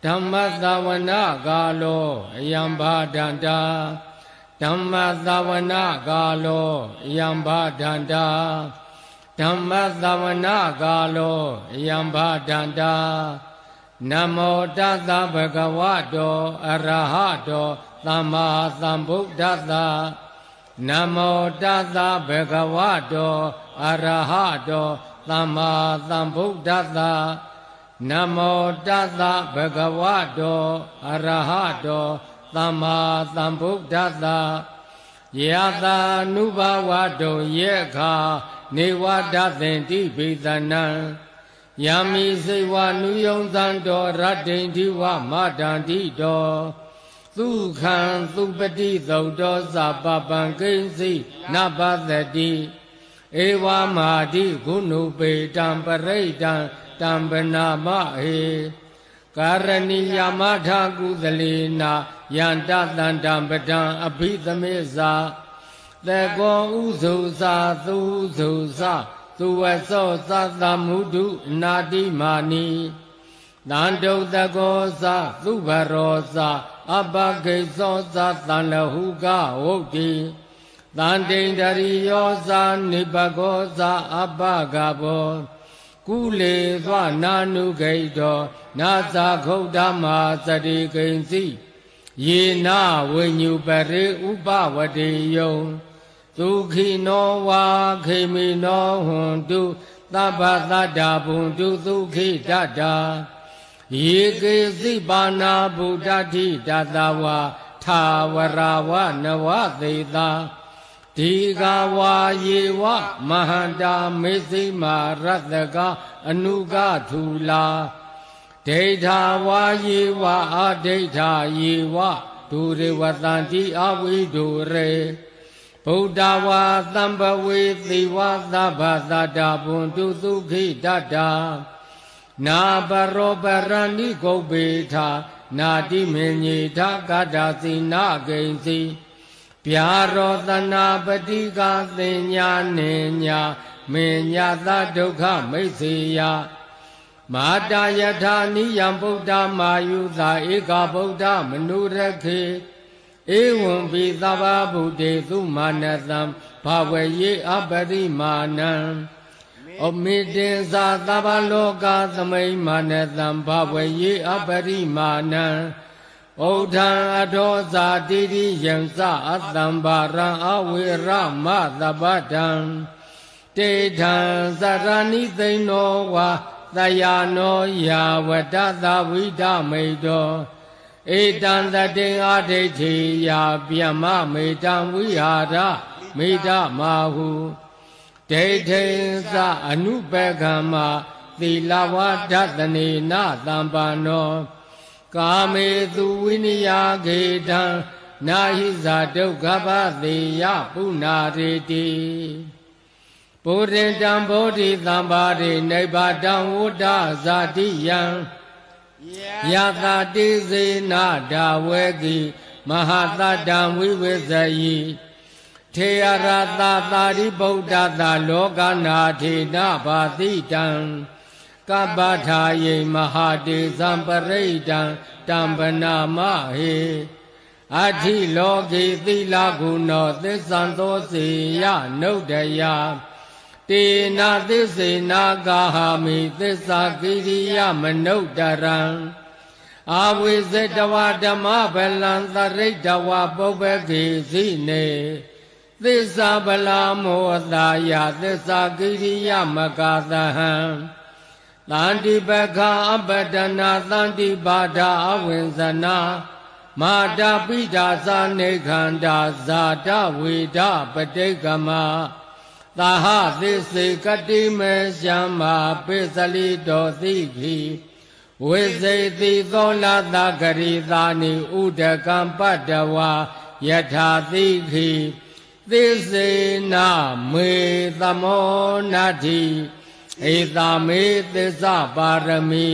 ဓမ္မသဝနာကာလောအယံဘာဒန္တာဓမ္မသဝနာကာလောအယံဘာဒန္တာဓမ္မသဝနာကာလောအယံဘာဒန္တာနမောတသဗ္ဗဂဝတောအရဟတောသမ္မာသမ္ဗုဒ္ဓတ္တနမောတသဗ္ဗဂဝတောအရဟတောသမ္မာသမ္ဗုဒ္ဓတ္တနမောတသဗ္ဗဂဝတောအရဟတောသမ္မာသမ္ဗုဒ္ဓတ္တယတာနုဘဝတောယေခာနေဝဒသင်တိဘိသနံယမိစေဝနုယုံသံတော်ရတ္တိဋ္ဌိဝမတန္တိတော်သုခံသုပတိသုတ်တော်သပပံကိဉ္စီနပသတိဧဝမာတိဂုဏုပေတံပရိဒံတံပနာမဟေကာရဏီယမထာကုသလေနာယန္တတန္တံပဒံအဘိသမေဇာသေကောဥဇုဇာသုဇုဇာသူဝသောသသမုဒုနာတိမာနီတန္တုတကောဇာသုဘရောဇာအပဂိသောဇာတန်လဟုကဝုတ်တိတန္တိန္ဒရိယောဇာနိပကောဇာအပဂဘောကုလေသောနာနုဂိတောနာဇာခုဒ္ဓမာသတိကိဉ္စီယေနဝိညုပရိဥပဝတိယုံသုခိနောဝါခေမိနောဟွန်တုသဗ္ဗသတ္တာဘုံတုသုခိတတ္တာယေကေစိပါဏာဗုဒ္ဓတိတတဝါထာဝရဝနဝသေတာဒီဃဝါယေဝမဟန္တာမေသိမာရတ္တကအနုကထူလာဒိဋ္ဌာဝါယေဝအာဒိဋ္ဌာယေဝဒုရေဝတန္တိအဝိဒုရေဗုဒ္ဓဝါသံဘဝေသေဝသဗ္ဗသတ္တဘုံတုသုခိတတ္တာနာပရောပရဏိဂုတ်ပေထာနာတိမေညေထာကတ္တာစီနာဂိဉ္စီဗျာရောသနာပတိကသင်ညာနေညာမေညာသဒုက္ခမိတ်စေယမာတာယထာနိယံဗုဒ္ဓမာယုသာဧကဗုဒ္ဓမနုရခေဧဝံပိသဗ္ဗဗုတေသုမာနသံဘာဝယေအပရိမာဏံဩမေတေဇာသဗ္ဗလောကသမိမာနသံဘာဝယေအပရိမာဏံဩ ဩဒံအထောဇာတိတိယံစအတံဘာရံအဝေရမသဗ္ဗတံတေထံသရဏိသိဏောဝါတယာနောယာဝတ္တသဝိဒမိတောဧတံတတေအာဒိဋ္ဌိယာပြမမေတံဝိဟာရမေတ္တမဟုဒိဋ္ဌိသအနုပကမ္မသီလဝဒတနေနသံပန္နောကာမေသူဝိနိယာခေတံနာဟိဇာဒုက္ခပသေယပုနာရေတိဗုဒ္ဓံတံဗောဓိသံပါရိနိဗ္ဗာတံဝတ္တဇာတိယံယသတိစေနာဒါဝေကိမဟာတတံဝိဝေဇယိထေရရတသာရိဗုဒ္ဓသာလောကနာထေနဘာတိတံကပ္ပထာယေမဟာတေဇံပရိဒံတံပနာမဟေအဋ္ဌိလောကေသီလဂုဏောသစ္ဆံသောစေယနုဒ္ဒယတေနာသစ္စေနာကာဟာမိသစ္စာကိရိယမနုဒရံအာဝိဇတဝဓမ္မဗလံသရိတဝပုပ္ပကေစီနေသစ္စာဗလာမောတာယသစ္စာကိရိယမကာသဟံသန္တိပခာအပတနာသန္တိပါဒာအဝိဇ္ဇနာမာတာပိဒါသနေခန္ဓာဇာတဝေဒပဋိကမသာဟသစ္စေကတိမေရှံမာပိစလိတောသိခိဝိဇေတိသောလသဂရိသာနိဥဒကံပတ္တဝါယထာသိခိသစ္စေနမေသမောနတ္ထိဧတာမေသစ္စာပါရမီ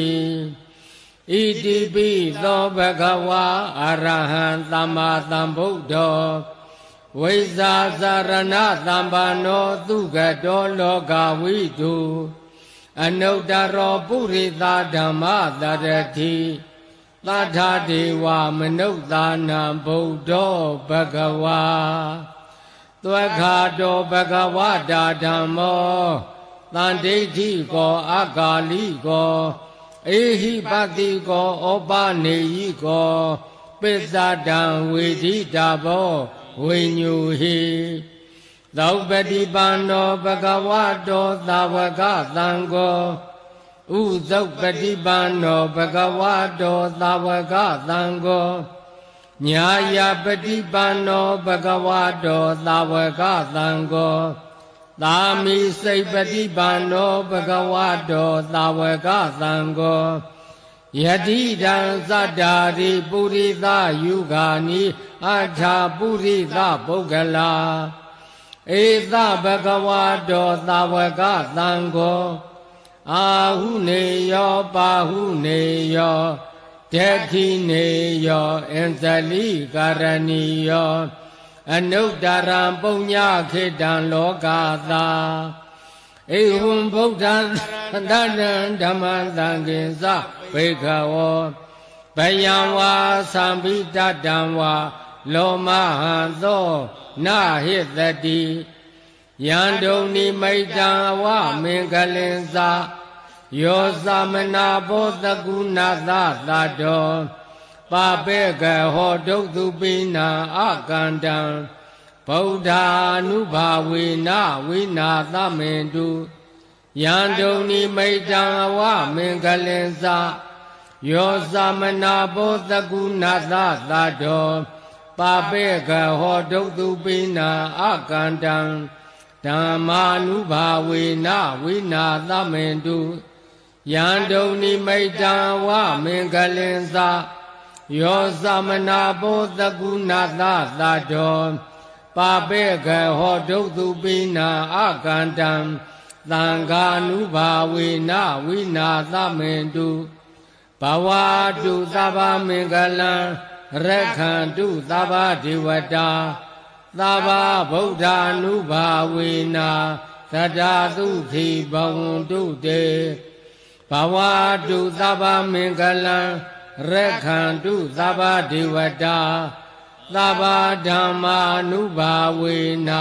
ဣတိပိသောဘဂဝါအရဟံသမ္မာသမ္ဗုဒ္ဓောဝိဇာသရဏသမ္ပန္နောသုခတောလောကဝိတုအနုတ္တရောပုရိသဓမ္မတရတိသတ္ထဒေဝမနုဿာနံဗုဒ္ဓောဘဂဝါသွက်ခါတောဘဂဝတာဓမ္မောသန္ဒိဋ္ဌိကောအကာလိကောဧဟိပတိကောဩပနေယိကောပိစ္ဆဒံဝေဒိတာဘောဝိညူဟိသောပတိပန္နောဘဂဝတောသာဝကသံဃောဥသုပတိပန္နောဘဂဝတောသာဝကသံဃောညာယပတိပန္နောဘဂဝတောသာဝကသံဃောသာမိစိတ်ပတိပန္နောဘဂဝတောသာဝကသံဃောယတိတံသတ္တာရိပုရိသယုဂာနိအထာပုရိသပုဂ္ဂလာဧသဘဂဝတောသာဝကသံဃောအာဟုနေယောပါဟုနေယောဒက္ခိနေယောအင်္ဇလိကာရဏီယောအနုတ္တရံပုညခေတံလောကသာဧဝံဗုဒ္ဓံတတံဓမ္မံသံဃင်္စဘေခဝောဘယံဝါသံဘိတတံဝါလောမဟံသောနာဟိတတိယံဒုံနိမိတံဝမင်္ဂလင်္စယောသမနာဘောတကုဏသသတောပါပေကဟောဒုသုပိနာအကန္တံဗုဒ္ဓ ानु ဘာဝေနဝိနာသမင်တုယံဒုံနိမိတံဝမင်္ဂလင်္စယောသမနာဘောတကုဏသသတောပါပေကဟောဒုသုပိနာအကန္တံဓမ္မာနုဘာဝေနဝိနာသမင်တုယံဒုံနိမိတံဝမင်္ဂလင်္စယောသမနာဘောတကုဏသသတောပါပေကဟောဒုသုပိနာအကန္တံသံဃာနုဘာဝေနဝိနာသမင်တုဘဝတုသဗ္ဗမင်္ဂလံရက္ခန္တုသဗ္ဗဒေဝတာသဗ္ဗဗုဒ္ဓ ानु ဘာဝေနသတ္တသုခိဘဝန္တုတေဘဝတုသဗ္ဗမင်္ဂလံရက္ခန္တုသဗ္ဗဒေဝတာသဗ္ဗဓမ္မာ ानु ဘာဝေန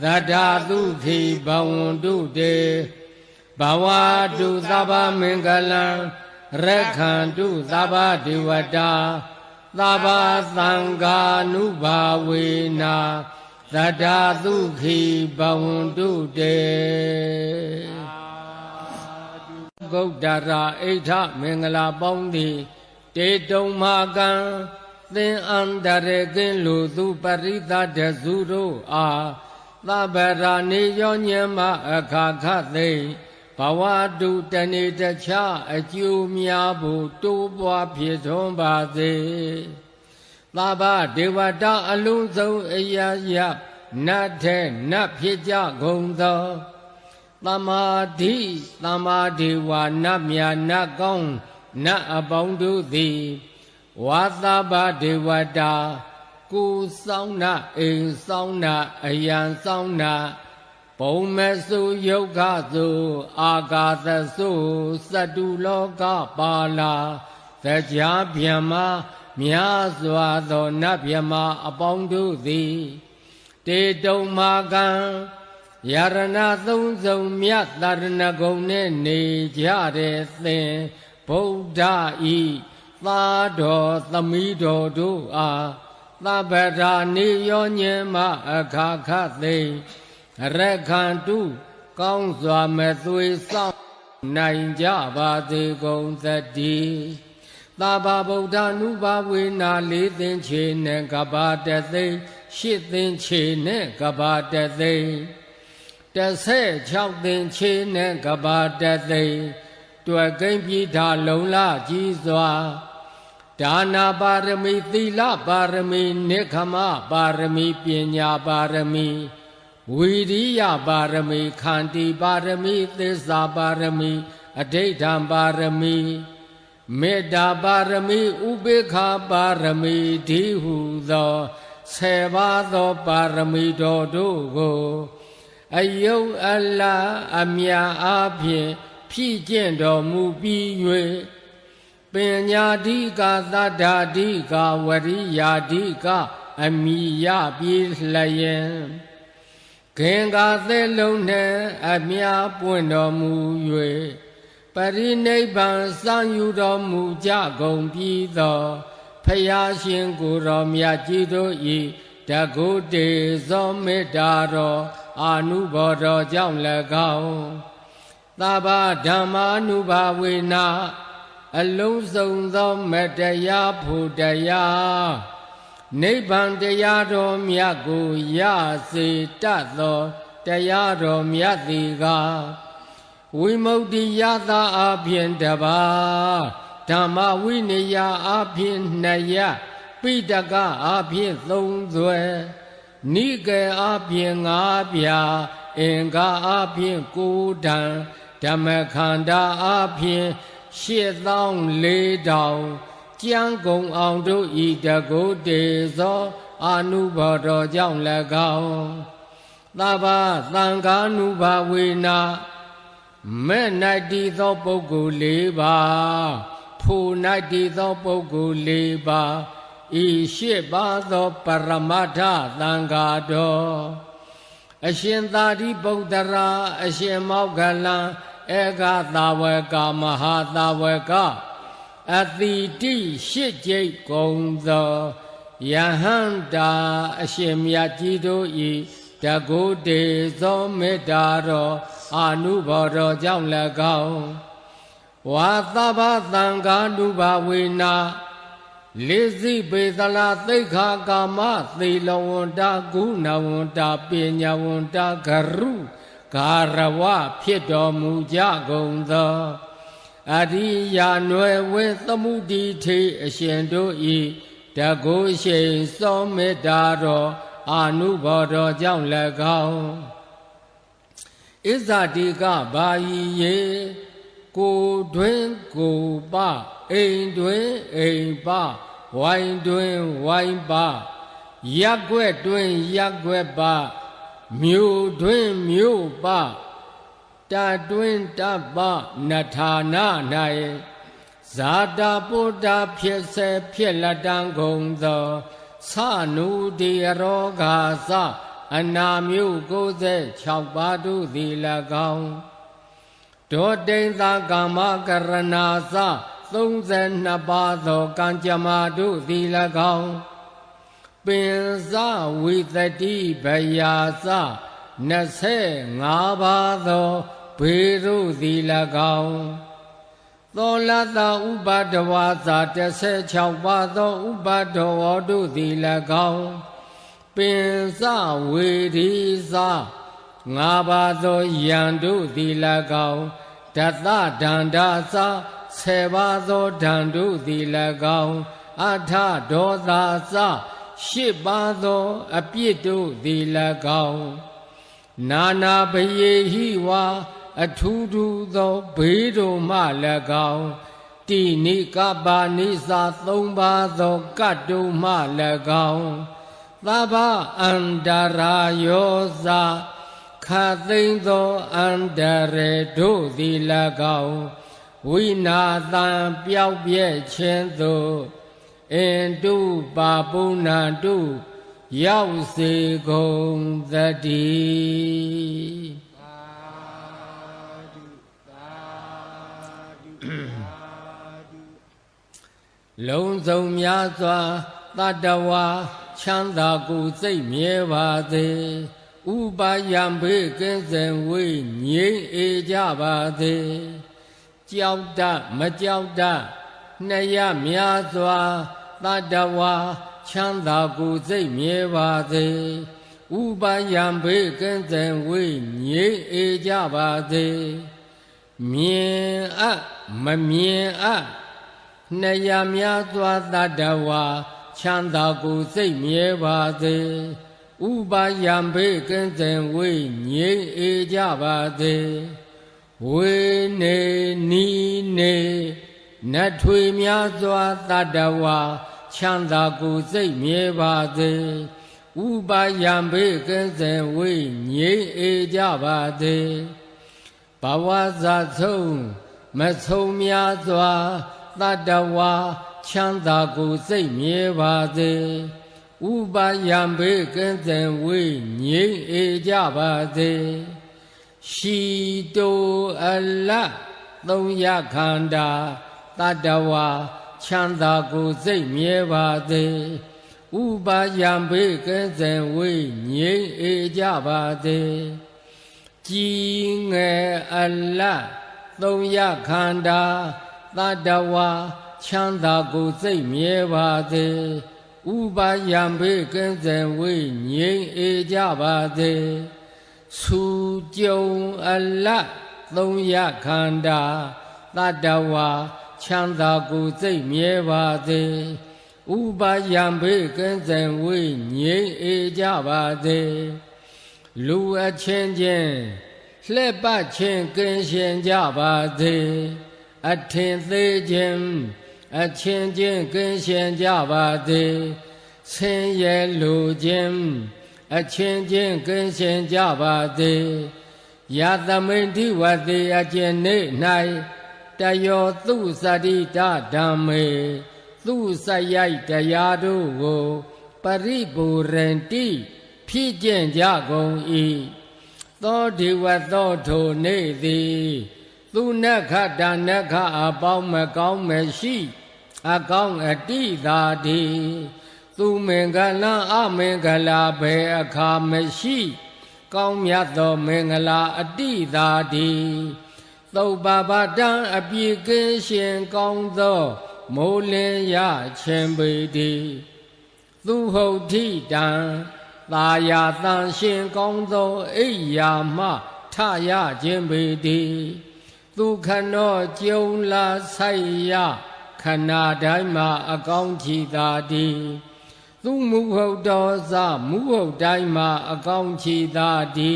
သတ္တသုခိဘဝန္တုတေဘဝတုသဗ္ဗမင်္ဂလံရက္ခန္တုသဗ္ဗဒေဝတာသ သဗ္ဗသံဃာနုဘာဝေနာသတ္တသုခိဘဝန္တုတေဂௌတရာအိဋ္ဌမင်္ဂလာပေါင်းသည်တေတုံမာကံသင်္အန္တရကင်းလူသူပရိသတ်တစုတို့အားသဗ္ဗရာနေရောညမအခါခသိဘဝတုတဏိတခြားအကျိုးများဖို့တိုးပွားဖြစ်ထွန်းပါစေသဗ္ဗဒေဝတာအလုံးစုံအရာယနတ်ထဲနတ်ဖြစ်ကြကုန်သောသမာဓိသမာဓိဝါနတ်မြတ်နတ်ကောင်းနတ်အပေါင်းတို့သည်ဝါသဗ္ဗဒေဝတာကိုယ်ဆောင်နာအိမ်ဆောင်နာအယံဆောင်နာဘုံမဆုယုတ်ခသုအာကာသသုစတုလောကပါလာတရားဗျမများစွာသောနတ်ဗျမအပေါင်းတို့သည်တေတုံမာကံယရဏသုံးစုံမြတ်တရဏဂုံနဲ့နေကြတဲ့သင်ဗုဒ္ဓဤသာတော်သမီးတော်တို့အားသဗ္ဗရာနေရောညင်မအခါခသိရခန္တုကောင်းစွာမသွေဆောင်နိုင်ကြပါစေကုန်သတည်းသဗ္ဗဗုဒ္ဓ ानु ဘာဝေနာလေးသင်္ချေနဲ့ကဘာတသိရှစ်သင်္ချေနဲ့ကဘာတသိ16သင်္ချေနဲ့ကဘာတသိတွေ့ကိမ့်ပြည်ထာလုံလကြီးစွာဒါနာပါရမီသီလပါရမီနိခမပါရမီပညာပါရမီဝီရိယပါရမီခန္တီပါရမီသစ္စာပါရမီအဋိဋ္ဌံပါရမီမေတ္တာပါရမီဥပေက္ခပါရမီဒီဟုသော10ပါးသောပါရမီတော်တို့ကိုအယုတ်အလအမြာအားဖြင့်ဖြည့်ကျင့်တော်မူပြီး၍ပညာဓိကသတ္တာဓိကဝရိယာဓိကအမိယပြေလျင်ခင်ကားသက်လုံးနဲ့အမြာပွင့်တော်မူ၍ပရိနိဗ္ဗာန်စံယူတော်မူကြကုန်ပြီးသောဖယားရှင်ကိုယ်တော်မြတ်ကြီးတို့ဤတကုတေဇောမေတ္တာတော်အာနုဘော်တော်ကြောင့်၎င်းသဗ္ဗဓမ္မာနုဘာဝေနာအလုံးစုံသောမတရားဖို့တရားနိဗ္ဗာန်တရားတော်မြတ်ကိုရစေတတ်သောတရားတော်မြတ်သည်ကဝိမု ക്തി ယတာအပြင်တပါဓမ္မဝိနည်းအပြင်2ရပိဋကအပြင်3သွဲနိကေအပြင်5ပြာအင်္ဂါအပြင်9တန်ဓမ္မခန္ဓာအပြင်84,000ကျမ်းကုန်အောင်တို့ဤတကုတေဇောအာနုဘော်တော်ကြောင့်၎င်းသဗ္ဗသံဃာနုဘာဝေနာမဲ့၌တည်သောပုဂ္ဂိုလ်4ပါးဖို့၌တည်သောပုဂ္ဂိုလ်4ပါးဤ8ပါးသောပရမတ္ထသံဃာတော်အရှင်သာရိပုတ္တရာအရှင်မောဂလံဧကသာဝကမဟာသာဝကအတိတိ8ကျိတ်ကုန်သောယဟန္တာအရှင်မြတ်ကြီးတို့ဤတကုတေဇောမေတ္တာတော်အာနုဘော်တော်ကြောင့်၎င်းဝါသဗ္ဗသံဃာနုဘာဝေနာလေးစိပေသလာသိက္ခာကာမသီလဝန္တာဂုဏဝန္တာပညာဝန္တာဂရုဂါရဝဖြစ်တော်မူကြကုန်သောအရိယာနွယ်ဝဲသမုဒိထေအရှင်တို့ဤတကုရှိန်စောမေတ္တာတော်အာနုဘော်တော်ကြောင့်၎င်းဣဇတိကဘာယီယေကိုတွင်ကိုပအိမ်တွင်အိမ်ပဝိုင်းတွင်ဝိုင်းပရက်ွက်တွင်ရက်ွက်ပမြို့တွင်မြို့ပတတွင်တပနထာနာ၌ဇာတာပုတ္တဖြစ်စေဖြစ်လက်တံကုန်သောသနုတိရောဂါသအနာမျိုး96ပါးတို့သည်၎င်းဒေါတိန်သာကာမကရဏာသ 32ပါးသောကံကြမ္မာတို့သည်၎င်းပင်စဝိသတိဗယာစ25ပါးသောဘေတို့သည်၎င်းသောလတဥပဒဝါစာ16ပါးသောဥပဒဝါတို့သည်၎င်းပင်စဝေဒီစ5ပါးသောယံတို့သည်၎င်းဒသဒန္တာစ10ပါးသောဓာန်တို့သည်၎င်းအထဒေါသစ8ပါးသောအပြစ်တို့သည်၎င်းနာနာဘယေဟိဝါအထူးထူးသောဘေးတို့မှ၎င်းတိနိကပါနိစာ3ပါးသောကတ်တို့မှ၎င်းသဗ္ဗအန္တရာယောဇာခသိမ့်သောအန္တရေတို့သည်၎င်းဝိနာသံပျောက်ပြဲ့ခြင်းသို့အင်တုပါပုဏ္ဏတုရောက်စေကုန်သတည်းလုံးစုံများစွာတတ္တဝါချမ်းသာကိုယ်စိတ်မြဲပါစေဥပါယံဘေးကင်းစင်ဝေးငြိမ်းအေးကြပါစေကြောက်တမကြောက်တနှစ်ရများစွာတတ္တဝါချမ်းသာကိုယ်စိတ်မြဲပါစေဥပါယံဘေးကင်းစင်ဝေးငြိမ်းအေးကြပါစေမြင်အပ်မမြင်အပ်နှစ်ရများစွာတတ္တဝါချမ်းသာကိုယ်စိတ်မြဲပါစေဥပါယံဘေးကင်းစင်ဝေးငြိမ်းအေးကြပါစေဝေနေနီနေနတ်ထွေများစွာတတ္တဝါချမ်းသာကိုယ်စိတ်မြဲပါစေဥပါယံဘေးကင်းစင်ဝေးငြိမ်းအေးကြပါစေဘဝဇာဆုံးမဆုံးများစွာတတ္တဝါချမ်းသာကိုယ်စိတ်မြဲပါစေဥပါယံဘေးကင်းစင်ဝေးငြိမ်းအေးကြပါစေရှိတိုအလတ်3ရခန္ဓာတတ္တဝါချမ်းသာကိုယ်စိတ်မြဲပါစေဥပါယံဘေးကင်းစင်ဝေးငြိမ်းအေးကြပါစေကြည်ငယ်အလတ်3ရခန္ဓာတတ္တဝါချမ်းသာကိုယ်စိတ်မြဲပါစေဥပါယံဘေးကင်းစင်ဝေးငြိမ်းအေးကြပါစေဆူကြုံအလတ်3ရခန္ဓာတတ္တဝါချမ်းသာကိုယ်စိတ်မြဲပါစေဥပါယံဘေးကင်းစင်ဝေးငြိမ်းအေးကြပါစေလူအချင်းချင်းလှည့်ပတ်ခြင်းကင်းရှင်ကြပါစေအထင်သေးခြင်းအချင်းချင်းကင်းရှင်ကြပါစေဆင်းရဲလိုခြင်းအချင်းချင်းကင်းရှင်ကြပါစေယသမိန်တိဝတိအကျဉ်နေ၌တယောသူစတိတဓမ္မေသူစရိုက်တရားတို့ကိုပရိပူရန္တိဖြစ်ကျင့်ကြကုန်၏သောဒီဝသောထိုနေသည်သူနက္ခတနက္ခအပေါင်းမကောင်းမရှိအကောင်းအတိသာတိသူမင်္ဂလာအမင်္ဂလာဘေအခါမရှိကောင်းမြတ်သောမင်္ဂလာအတိသာတိသုပ္ပပတံအပြည့်ကင်းရှင်ကောင်းသောမိုးလင်းရခြင်းပေတိသူဟုတ်တိတံသာယာတန်ရှင်ကောင်းသောအိယာမှထရခြင်းပေတိသူခနောကျုံလာဆိုင်ရခဏတိုင်းမှာအကောင်းချီသာတိသူမူဟုတ်တော်စမူဟုတ်တိုင်းမှာအကောင်းချီသာတိ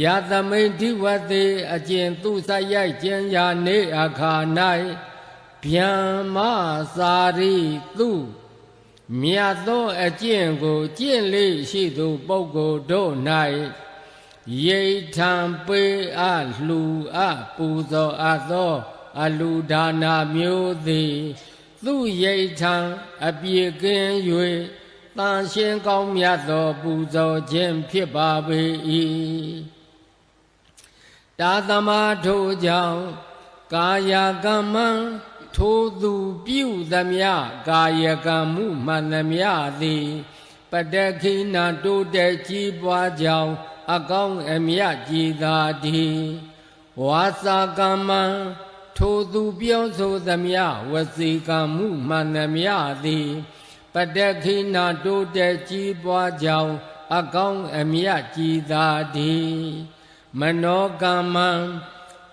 ယသမိန်တိဝတိအကျင့်သူစရိုက်ကျင်ရာနေအခါ၌ဗျံမစာရိသူမြတ်သောအကျင့်ကိုကျင့်လေရှိသူပုဂ္ဂိုလ်တို့၌ယေထံပေအလှူအပူဇော်အပ်သောအလူဒါနာမျိုးသည်သူယေထံအပြည့်ကင်း၍တန်ရှင်းကောင်းမြတ်သောပူဇော်ခြင်းဖြစ်ပါပေ၏တာသမထိုကြောင့်ကာယကမ္မံ ထိုသူပြုသမျှကာယကံမှုမှန်သမျှသည်ပတ္တခိနာတိုးတက်ကြီးပွားကြောင်းအကောင်းအမြတ်ကြည်သာသည်ဝါစာကမ္မံထိုသူပြောဆိုသမျှဝစီကံမှုမှန်သမျှသည်ပတ္တခိနာတိုးတက်ကြီးပွားကြောင်းအကောင်းအမြတ်ကြည်သာသည်မနောကမ္မံ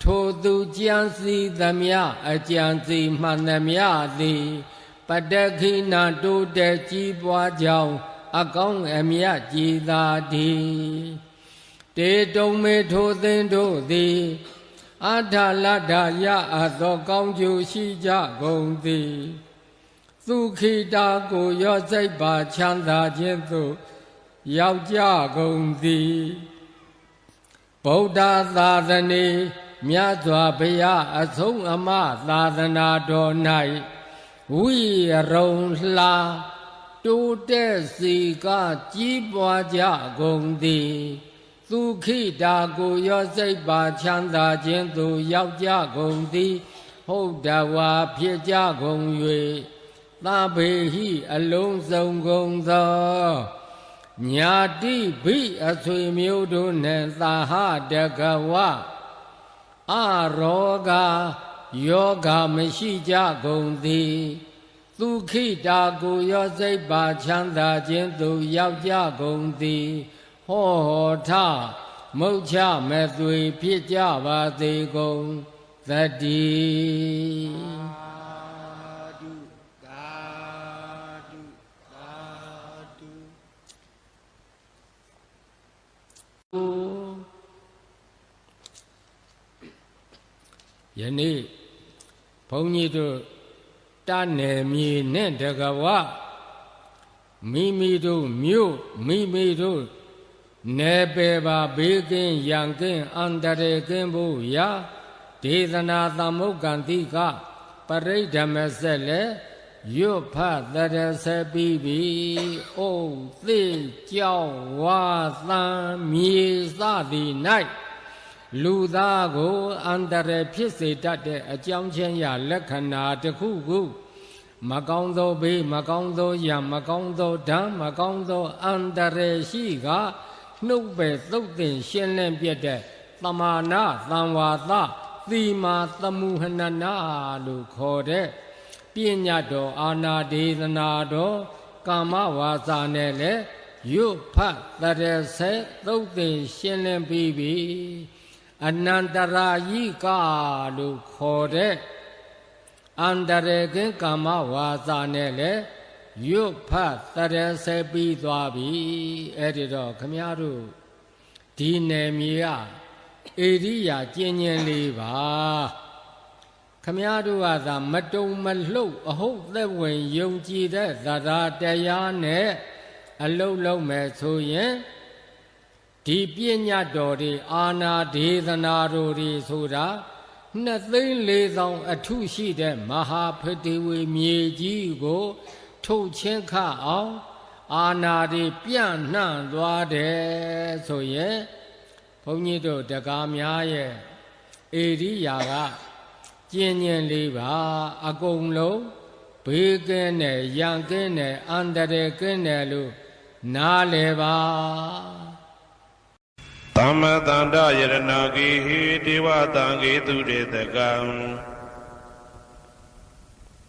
ထိုသူကြံစီသမျှအကြံစီမှန်သမျှသည်ပတ္တခိနာတိုးတက်ကြီးပွားကြောင်းအကောင်းအမြတ်ကြည်သာသည်တေတုံမေထိုသင်တို့သည်အထာလတ္ထရအပ်သောကောင်းကျိုးရှိကြကုန်သည်သုခိတာကိုရောစိတ်ပါချမ်းသာခြင်းသို့ရောက်ကြကုန်သည်ဗုဒ္ဓသာသနေမြတ်စွာဘုရားအဆုံးအမသာသနာတော်၌ဝိရုံလှတိုးတက်စီကကြီးပွားကြကုန်သည်သုခိတာကိုရောစိတ်ပါချမ်းသာခြင်းသို့ရောက်ကြကုန်သည်ဟုတ်တဝါဖြစ်ကြကုန်၍သဗ္ဗေဟိအလုံးစုံကုန်သောညာတိဘိအဆွေမျိုးတို့နှင့်သာဟတကဝအရောဂယောဂမရှိကြကုန်သည်သုခိတာကိုရောစိတ်ပါချမ်းသာခြင်းသို့ရောက်ကြကုန်သည်ဟောထမုတ်ချမဲ့သွေဖြစ်ကြပါစေကုန်သတ္တိယနေ့ဘုန်းကြီးတို့တနယ်မြေနဲ့တကဝမိမိတို့မြို့မိမိတို့နယ်ပယ်ပါဘေးကင်းရန်ကင်းအန္တရာယ်ကင်းဖို့ရာဒေသနာသမုတ်ကံတိကပရိဓမဆက်လေရွတ်ဖတ်တရဆက်ပြီးပြီအိုးသိကြောက်ဝါသံမြေစသည်၌လူသားကိုအန္တရာယ်ဖြစ်စေတတ်တဲ့အကြောင်းချင်းရာလက္ခဏာတစ်ခုခုမကောင်းသောဘေးမကောင်းသောရန်မကောင်းသောဓာတ်မကောင်းသောအန္တရာယ်ရှိကနှုတ်ပဲသုတ်တင်ရှင်းလင်းပြတဲ့သမာနာသံဝါသသီမာသမုဟနနာလို့ခေါ်တဲ့ပညာတော်အာနာဒေသနာတော်ကာမဝါစာနဲ့လည်းရွတ်ဖတ်တရဆက်သုတ်တင်ရှင်းလင်းပြီးပြီအနန္တရာယိကလို့ခေါ်တဲ့အန္တရာယ်ကင်းကာမဝါစာနဲ့လည်းရွတ်ဖတ်တရဆက်ပြီးသွားပြီအဲ့ဒီတော့ခမည်းတော်ဒီနယ်မြေကဧရိယာကျဉ်းကျဉ်းလေးပါခမည်းတော်ကသာမတုံမလှုပ်အဟုတ်သက်ဝင်ယုံကြည်တဲ့သဒ္ဓတရားနဲ့အလုံးလုံးမဲ့ဆိုရင်ဒီပညာတော်တွေအာနာဒေသနာတော်တွေဆိုတာ2,400,000အထုရှိတဲ့မဟာဖတိဝေမြေကြီးကိုထုတ်ချင်းခအောင်အာနာတွေပြန့်နှံ့သွားတယ်ဆိုရင်ဘုန်းကြီးတို့တကားများရဲ့ဧရိယာကကျဉ်းကျဉ်းလေးပါအကုန်လုံးဘေးကင်းတယ်ရန်ကင်းတယ်အန္တရာယ်ကင်းတယ်လို့နားလည်ပါ
သမ္မတန္တယရဏဂိဟိဒေဝတံဂေသူတေတကံ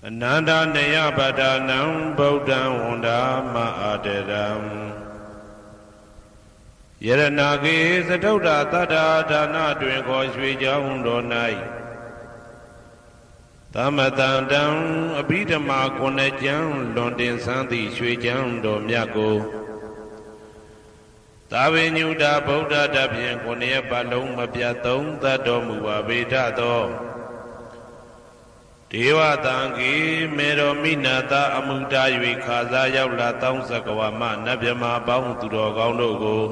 အနန္တနေယပဒနံဗုဒ္ဓံဝန္ဒာမအာတရံယရဏဂိသတုဒ္ဓတတ္တာဒါနတွင်ခေါ်ရွှေကြောင်းတော်၌သမတန္တံအဘိဓမ္မာခုနှစ်ကျမ်းလွန်တင်ဆန်းသည့်ရွှေကြောင်းတော်မြတ်ကိုသာဝေညုတာဗုဒ္ဓတဖြင့်ခုနှစ်ပတ်လုံးမပြတ်သုံးသတ်တော်မူပါဗေဒသောဒေဝတံကိမေရောမိနာတာအမှုတာ၍ခါစားရောက်လာတောင်းစကဝါမနတ်မြမပေါင်းသူတော်ကောင်းတို့ကို